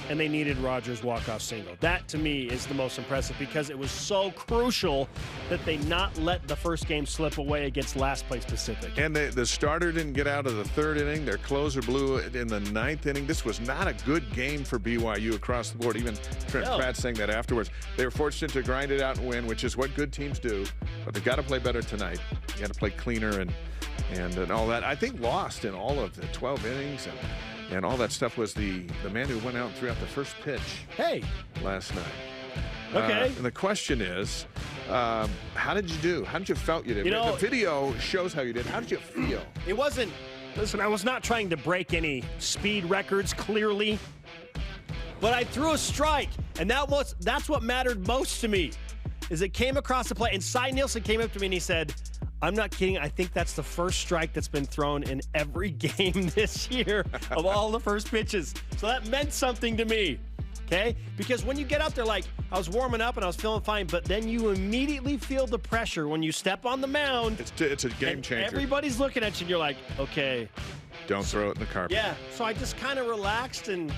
Speaker 2: and they needed Rogers' walk-off single. That, to me, is the most impressive because it was so crucial that they not let the first game slip away against last-place Pacific.
Speaker 3: And the starter didn't get out of the 3rd inning. Their closer blew it in the 9th inning. This was not a good game for BYU across the board. Even Trent Pratt saying that afterwards. They were fortunate to grind it out and win, which is what good teams do. But they've got to play better tonight. You got to play cleaner and all that. I think lost in all of the 12 innings and all that stuff was the man who went out and threw out the first pitch last night.
Speaker 2: Okay.
Speaker 3: And the question is, how did you do? How did you felt you did? The video shows how you did. How did you feel?
Speaker 2: It wasn't – listen, I was not trying to break any speed records, clearly. But I threw a strike, and that's what mattered most to me, is it came across the plate. And Cy Nielsen came up to me and he said, I'm not kidding. I think that's the first strike that's been thrown in every game this year of all the first pitches. So that meant something to me, okay? Because when you get out there, I was warming up and I was feeling fine, but then you immediately feel the pressure when you step on the mound.
Speaker 3: It's a game changer.
Speaker 2: Everybody's looking at you and you're like, okay.
Speaker 3: Don't throw it in the carpet.
Speaker 2: Yeah, so I just kind of relaxed and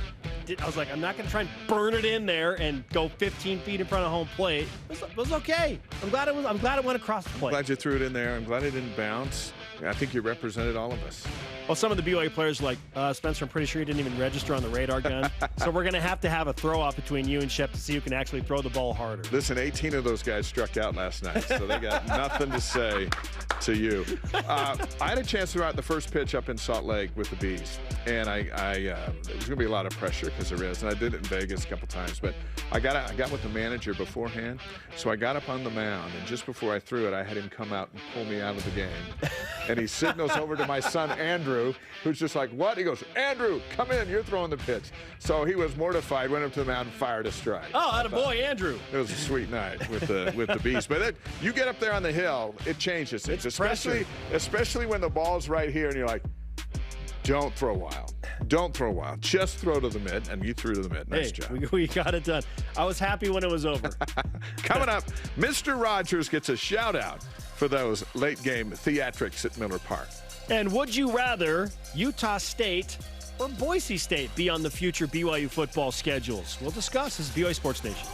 Speaker 2: I was like, I'm not going to try and burn it in there and go 15 feet in front of home plate. It was okay. I'm glad it went across the plate.
Speaker 3: I'm glad you threw it in there. I'm glad it didn't bounce. I think you represented all of us.
Speaker 2: Well, some of the BYU players are like, Spencer, I'm pretty sure he didn't even register on the radar gun. So we're going to have a throw-off between you and Shep to see who can actually throw the ball harder.
Speaker 3: Listen, 18 of those guys struck out last night, so they got nothing to say to you. I had a chance to throw out the first pitch up in Salt Lake with the Bees, and there was going to be a lot of pressure because there is, and I did it in Vegas a couple times, but I got with the manager beforehand, so I got up on the mound, and just before I threw it, I had him come out and pull me out of the game. And he signals over to my son, Andrew, who's just like, what? He goes, Andrew, come in. You're throwing the pitch. So he was mortified, went up to the mound and fired a strike.
Speaker 2: Oh, attaboy, Andrew.
Speaker 3: It was a sweet night with the Bees. But you get up there on the hill, it changes things, especially when the ball's right here and you're like, don't throw wild. Don't throw wild. Just throw to the mid, and you threw to the mid. Nice job.
Speaker 2: We got it done. I was happy when it was over.
Speaker 3: Coming up, Mr. Rogers gets a shout-out for those late-game theatrics at Miller Park.
Speaker 2: And would you rather Utah State or Boise State be on the future BYU football schedules? We'll discuss this BYU Sports Nation.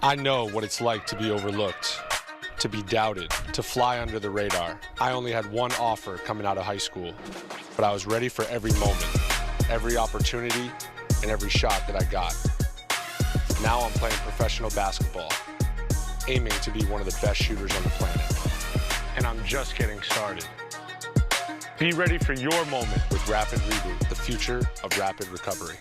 Speaker 11: I know what it's like to be overlooked, to be doubted, to fly under the radar. I only had one offer coming out of high school, but I was ready for every moment, every opportunity, and every shot that I got. Now I'm playing professional basketball, aiming to be one of the best shooters on the planet. And I'm just getting started. Be ready for your moment with Rapid Reboot, the future of rapid recovery.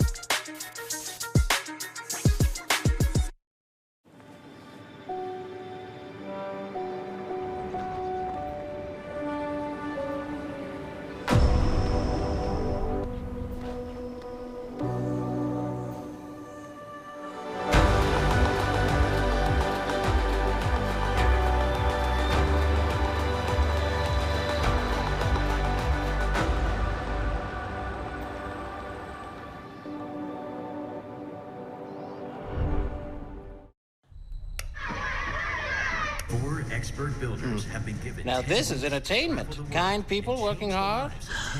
Speaker 12: Expert builders have been given.
Speaker 13: Now this is entertainment. Kind people working hard.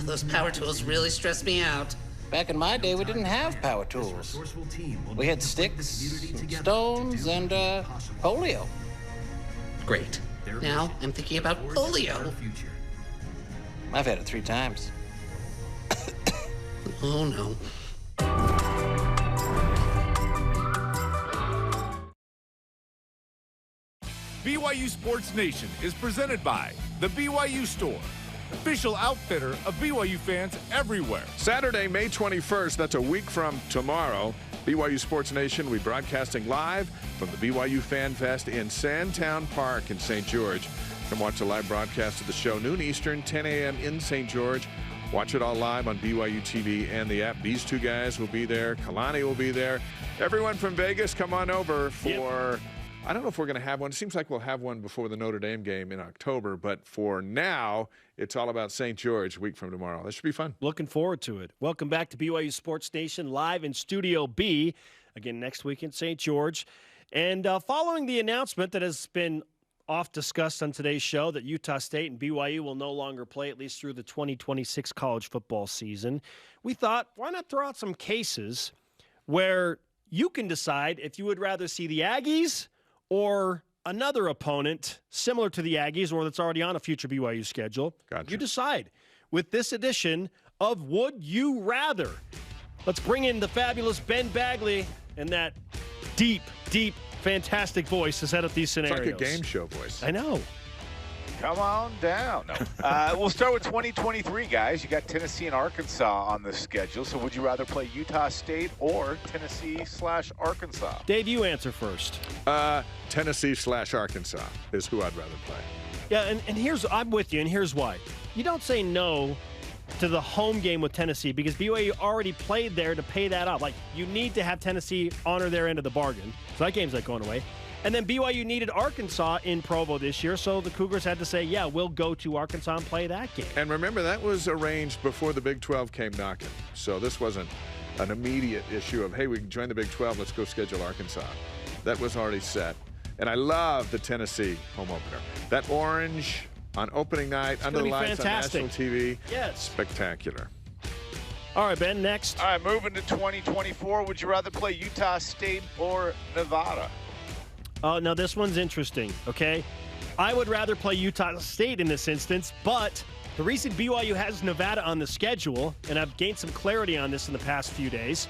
Speaker 14: Those power tools really stress me out.
Speaker 13: Back in my day, we didn't have power tools. We had sticks, stones, and polio.
Speaker 14: Great. Now I'm thinking about polio.
Speaker 13: I've had it 3 times.
Speaker 14: Oh no.
Speaker 1: BYU Sports Nation is presented by the BYU Store, official outfitter of BYU fans everywhere.
Speaker 3: Saturday, May 21st, that's a week from tomorrow, BYU Sports Nation, we broadcasting live from the BYU Fan Fest in Sandtown Park in St. George. Come watch the live broadcast of the show, noon Eastern, 10 a.m. in St. George. Watch it all live on BYU TV and the app. These 2 guys will be there. Kalani will be there. Everyone from Vegas, come on over for... I don't know if we're going to have one. It seems like we'll have one before the Notre Dame game in October, but for now, it's all about St. George a week from tomorrow. That should be fun.
Speaker 2: Looking forward to it. Welcome back to BYU Sports Nation, live in Studio B, again next week in St. George. And following the announcement that has been oft discussed on today's show that Utah State and BYU will no longer play at least through the 2026 college football season, we thought, why not throw out some cases where you can decide if you would rather see the Aggies or another opponent similar to the Aggies or that's already on a future BYU schedule.
Speaker 3: Gotcha.
Speaker 2: You decide with this edition of Would You Rather. Let's bring in the fabulous Ben Bagley and that deep, fantastic voice to set up these scenarios.
Speaker 3: It's like a game show voice.
Speaker 2: I know.
Speaker 15: Come on down. No. We'll start with 2023, guys. You got Tennessee and Arkansas on the schedule. So would you rather play Utah State or Tennessee/Arkansas?
Speaker 2: Dave, you answer first.
Speaker 3: Tennessee/Arkansas is who I'd rather play.
Speaker 2: Yeah, and I'm with you, and here's why. You don't say no to the home game with Tennessee because BYU already played there to pay that off. Like, you need to have Tennessee honor their end of the bargain. So that game's not going away. And then BYU needed Arkansas in Provo this year, so the Cougars had to say, yeah, we'll go to Arkansas and play that game.
Speaker 3: And remember, that was arranged before the Big 12 came knocking. So this wasn't an immediate issue of, hey, we can join the Big 12, let's go schedule Arkansas. That was already set. And I love the Tennessee home opener. That orange on opening night, under the lights
Speaker 2: fantastic.
Speaker 3: On national TV.
Speaker 2: Yes.
Speaker 3: Spectacular.
Speaker 2: All right, Ben, next.
Speaker 15: All right, moving to 2024, would you rather play Utah State or Nevada?
Speaker 2: Oh, now this one's interesting, okay? I would rather play Utah State in this instance, but the reason BYU has Nevada on the schedule, and I've gained some clarity on this in the past few days,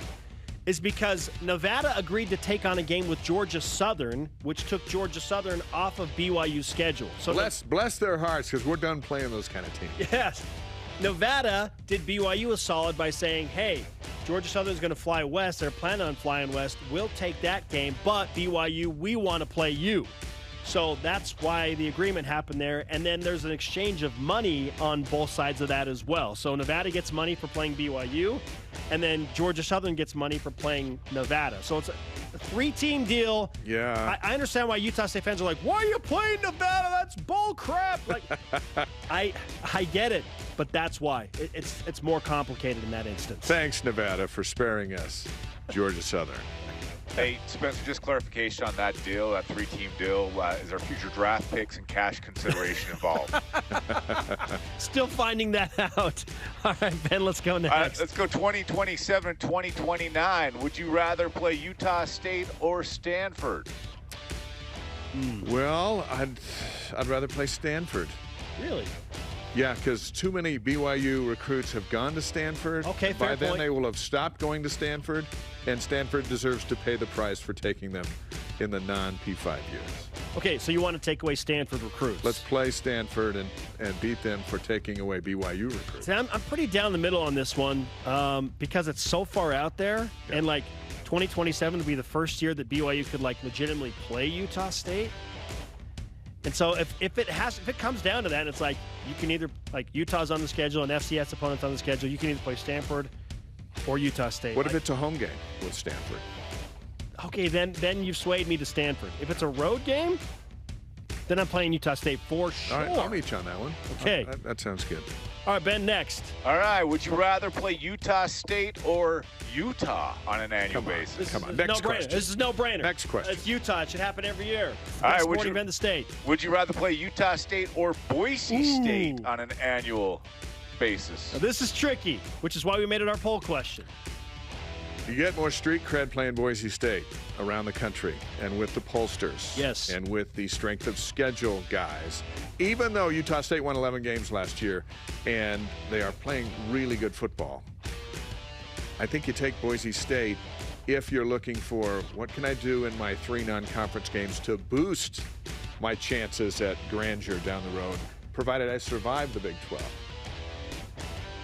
Speaker 2: is because Nevada agreed to take on a game with Georgia Southern, which took Georgia Southern off of BYU's schedule. So
Speaker 3: bless their hearts, because we're done playing those kind of teams.
Speaker 2: Yes. Nevada did BYU a solid by saying, hey, Georgia Southern's going to fly west. They're planning on flying west. We'll take that game, but BYU, we want to play you. So that's why the agreement happened there. And then there's an exchange of money on both sides of that as well. So Nevada gets money for playing BYU, and then Georgia Southern gets money for playing Nevada. So it's a 3-team deal.
Speaker 3: Yeah.
Speaker 2: I understand why Utah State fans are like, why are you playing Nevada? That's bull crap. Like, I get it, but that's why. It's more complicated in that instance.
Speaker 3: Thanks, Nevada, for sparing us, Georgia Southern.
Speaker 15: Hey, Spencer, just clarification on that deal, that 3-team deal. Is there future draft picks and cash consideration involved?
Speaker 2: Still finding that out. All right, Ben, let's go next.
Speaker 15: All right, let's go 2027, 2029. Would you rather play Utah State or Stanford?
Speaker 3: Well, I'd rather play Stanford.
Speaker 2: Really?
Speaker 3: Yeah, because too many BYU recruits have gone to Stanford.
Speaker 2: Okay, fair
Speaker 3: By then
Speaker 2: point.
Speaker 3: they will have stopped going to Stanford, and Stanford deserves to pay the price for taking them in the non-P5 years.
Speaker 2: Okay, so you want to take away Stanford recruits.
Speaker 3: Let's play Stanford and beat them for taking away BYU recruits.
Speaker 2: See, I'm pretty down the middle on this one because it's so far out there, and like 2027 would be the first year that BYU could like legitimately play Utah State. And so if it comes down to that, it's like you can either like Utah's on the schedule and FCS opponents on the schedule. You can either play Stanford or Utah State.
Speaker 3: What if it's a home game with Stanford?
Speaker 2: Okay, then you've swayed me to Stanford. If it's a road game, then I'm playing Utah State for sure.
Speaker 3: All right, I'll meet you on that one.
Speaker 2: Okay.
Speaker 3: That sounds good.
Speaker 2: All right, Ben, next.
Speaker 15: All right, would you rather play Utah State or Utah on an annual basis?
Speaker 3: Come on, next question.
Speaker 2: This is no-brainer.
Speaker 3: Next question.
Speaker 2: It's Utah. It should happen every year.
Speaker 15: All right,
Speaker 2: sporting event in the state.
Speaker 15: Would you rather play Utah State or Boise State on an annual basis?
Speaker 2: Now, this is tricky, which is why we made it our poll question.
Speaker 3: You get more street cred playing Boise State around the country and with the pollsters.
Speaker 2: Yes.
Speaker 3: And with the strength of schedule guys. Even though Utah State won 11 games last year and they are playing really good football, I think you take Boise State if you're looking for what can I do in my 3 non-conference games to boost my chances at grandeur down the road, provided I survive the Big 12.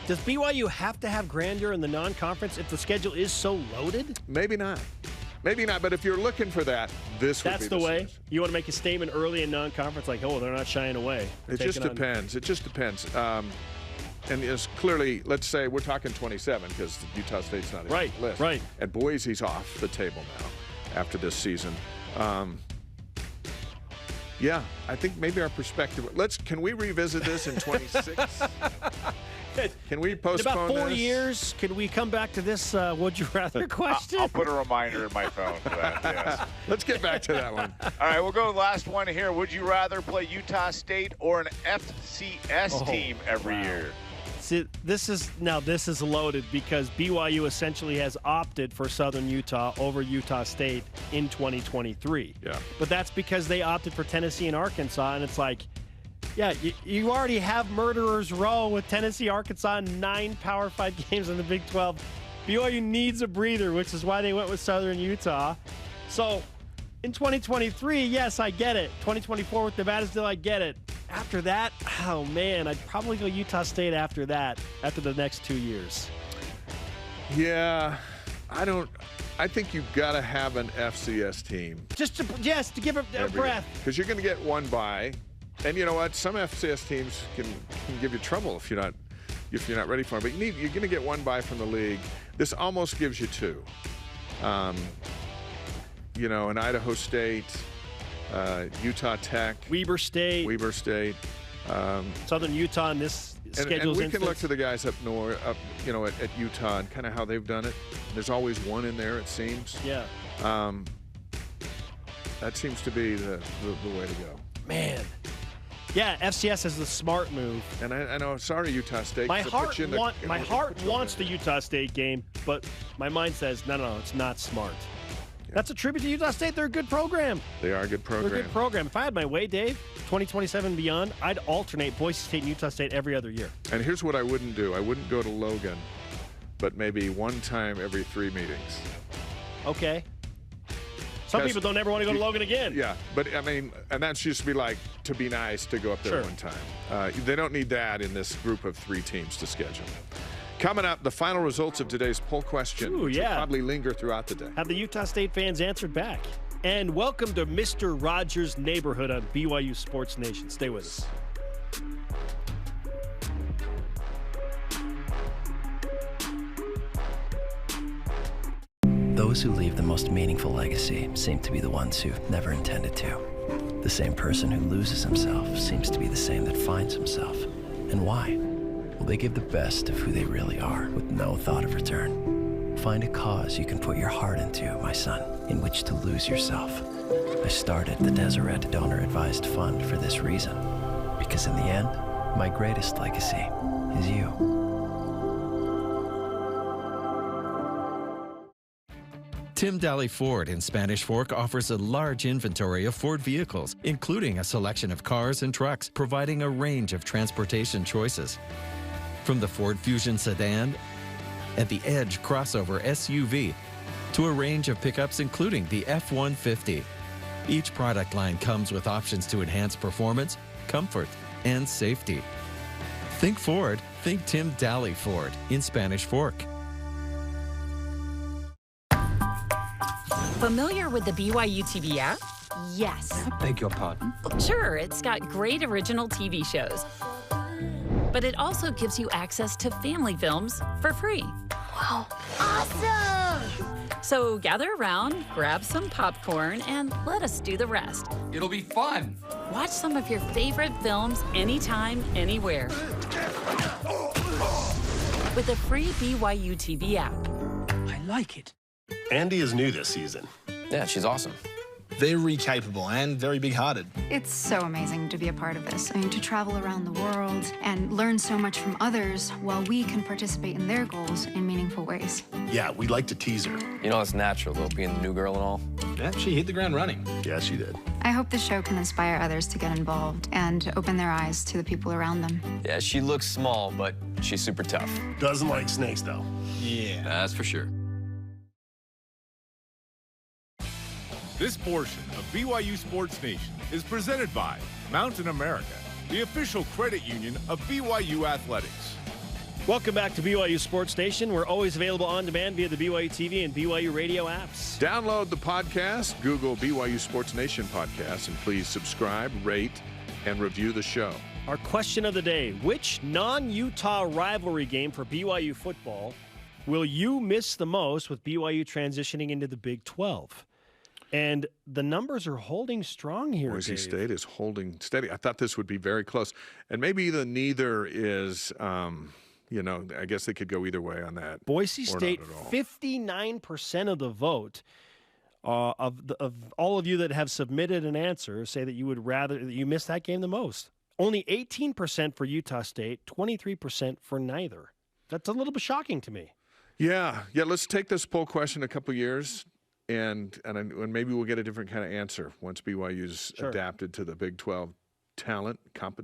Speaker 2: Does BYU have to have grandeur in the non-conference if the schedule is so loaded?
Speaker 3: Maybe not. Maybe not, but if you're looking for that, this would be
Speaker 2: the way.
Speaker 3: season.
Speaker 2: You want to make a statement early in non-conference like, oh, they're not shying away.
Speaker 3: It just depends. It just depends. And it's clearly, let's say we're talking 27 because Utah State's not in the list.
Speaker 2: Right.
Speaker 3: And Boise's off the table now after this season. Yeah, I think maybe our perspective. Can we revisit this in 26? Can we postpone
Speaker 2: in about 4
Speaker 3: this?
Speaker 2: years, could we come back to this would you rather question?
Speaker 15: I'll put a reminder in my phone for that, yes.
Speaker 3: Let's get back to that one.
Speaker 15: All right, we'll go to the last one here. Would you rather play Utah State or an FCS team every year?
Speaker 2: See, this is loaded because BYU essentially has opted for Southern Utah over Utah State in 2023.
Speaker 3: Yeah.
Speaker 2: But that's because they opted for Tennessee and Arkansas, and it's like, yeah, you already have Murderers Row with Tennessee, Arkansas, 9 Power 5 games in the Big 12. BYU needs a breather, which is why they went with Southern Utah. So in 2023, yes, I get it. 2024 with Nevada still, I get it. After that, oh man, I'd probably go Utah State after that, after the next 2 years.
Speaker 3: Yeah, I think you've got to have an FCS team.
Speaker 2: Just to give a breath.
Speaker 3: Because you're going to get one bye. And you know what? Some FCS teams can give you trouble if you're not ready for them. But you're going to get one bye from the league. This almost gives you 2. An Idaho State, Utah Tech,
Speaker 2: Weber State, Southern Utah in this schedule's
Speaker 3: and we can look to the guys up north, at Utah and kind of how they've done it. There's always one in there, it seems.
Speaker 2: Yeah.
Speaker 3: That seems to be the way to go.
Speaker 2: Man. Yeah, FCS is the smart move.
Speaker 3: And I know, sorry, Utah State.
Speaker 2: My heart wants the Utah State game, but my mind says, no, it's not smart. Yeah. That's a tribute to Utah State. They're a good program.
Speaker 3: They are a good program.
Speaker 2: They're a good program. If I had my way, Dave, 2027 and beyond, I'd alternate Boise State and Utah State every other year.
Speaker 3: And here's what I wouldn't do. I wouldn't go to Logan, but maybe one time every 3 meetings.
Speaker 2: Okay. Some people don't ever want to go to Logan again.
Speaker 3: Yeah, but I mean, and that's just to be nice to go up there one time. They don't need that in this group of 3 teams to schedule. Coming up, the final results of today's poll question, which will probably linger throughout the day.
Speaker 2: Have the Utah State fans answered back? And welcome to Mr. Rogers' Neighborhood on BYU Sports Nation. Stay with us.
Speaker 16: Those who leave the most meaningful legacy seem to be the ones who never intended to. The same person who loses himself seems to be the same that finds himself. And why? Well, they give the best of who they really are with no thought of return. Find a cause you can put your heart into, my son, in which to lose yourself. I started the Deseret Donor Advised Fund for this reason. Because in the end, my greatest legacy is you.
Speaker 17: Tim Daly Ford in Spanish Fork offers a large inventory of Ford vehicles, including a selection of cars and trucks, providing a range of transportation choices. From the Ford Fusion sedan and the Edge crossover SUV to a range of pickups including the F-150. Each product line comes with options to enhance performance, comfort, and safety. Think Ford, think Tim Daly Ford in Spanish Fork.
Speaker 7: Familiar with the BYU TV app? Yes.
Speaker 18: I beg your pardon?
Speaker 7: Sure, it's got great original TV shows. But it also gives you access to family films for free.
Speaker 18: Wow. Awesome!
Speaker 7: So gather around, grab some popcorn, and let us do the rest.
Speaker 18: It'll be fun.
Speaker 7: Watch some of your favorite films anytime, anywhere. With a free BYU TV app.
Speaker 18: I like it.
Speaker 19: Andy is new this season.
Speaker 20: Yeah, she's awesome.
Speaker 21: Very capable and very big-hearted.
Speaker 22: It's so amazing to be a part of this. I mean, to travel around the world and learn so much from others while we can participate in their goals in meaningful ways.
Speaker 19: Yeah, we'd like to tease her.
Speaker 20: You know, it's natural, though, being the new girl and all.
Speaker 21: Yeah, she hit the ground running.
Speaker 19: Yeah, she did.
Speaker 22: I hope the show can inspire others to get involved and open their eyes to the people around them.
Speaker 20: Yeah, she looks small, but she's super tough.
Speaker 19: Doesn't like snakes, though.
Speaker 21: Yeah.
Speaker 20: That's for sure.
Speaker 1: This portion of BYU Sports Nation is presented by Mountain America, the official credit union of BYU Athletics.
Speaker 2: Welcome back to BYU Sports Nation. We're always available on demand via the BYU TV and BYU radio apps.
Speaker 3: Download the podcast, Google BYU Sports Nation podcast, and please subscribe, rate, and review the show.
Speaker 2: Our question of the day: which non-Utah rivalry game for BYU football will you miss the most with BYU transitioning into the Big 12? And the numbers are holding strong here,
Speaker 3: Boise
Speaker 2: Dave.
Speaker 3: State is holding steady. I thought this would be very close. And maybe the neither is, you know, I guess they could go either way on that.
Speaker 2: Boise State, 59% of the vote of all of you that have submitted an answer say that you would rather, that you miss that game the most. Only 18% for Utah State, 23% for neither. That's a little bit shocking to me.
Speaker 3: Yeah. Let's take this poll question a couple years. And maybe we'll get a different kind of answer once BYU's adapted to the Big 12 talent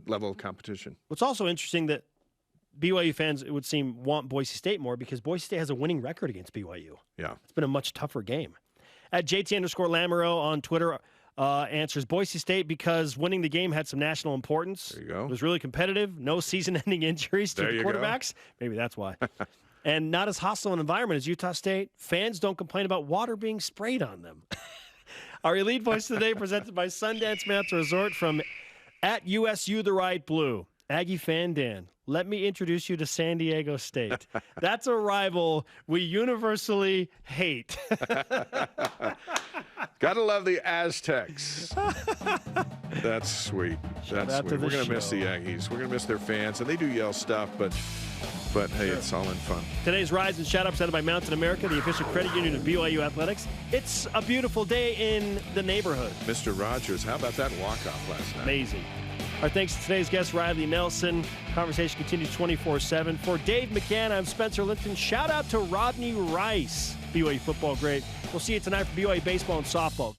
Speaker 3: level of competition.
Speaker 2: What's also interesting that BYU fans, it would seem, want Boise State more because Boise State has a winning record against BYU.
Speaker 3: Yeah.
Speaker 2: It's been a much tougher game. At JT_Lamoureux on Twitter answers Boise State because winning the game had some national importance.
Speaker 3: There you go.
Speaker 2: It was really competitive. No season-ending injuries to the quarterbacks. Maybe that's why. And not as hostile an environment as Utah State. Fans don't complain about water being sprayed on them. Our Elite Voice today presented by Sundance Mountain Resort from at USU The Right Blue. Aggie fan Dan, let me introduce you to San Diego State. That's a rival we universally hate.
Speaker 3: Gotta love the Aztecs. That's sweet. That's sweet. We're going to miss the Aggies. We're going to miss their fans. And they do yell stuff, but hey, it's all in fun.
Speaker 2: Today's Rise and Shout Out presented by Mountain America, the official credit union of BYU Athletics. It's a beautiful day in the neighborhood.
Speaker 3: Mr. Rogers, how about that walk-off last night?
Speaker 2: Amazing. Our thanks to today's guest, Riley Nelson. Conversation continues 24/7. For Dave McCann, I'm Spencer Linton. Shout out to Rodney Rice, BYU football great. We'll see you tonight for BYU baseball and softball.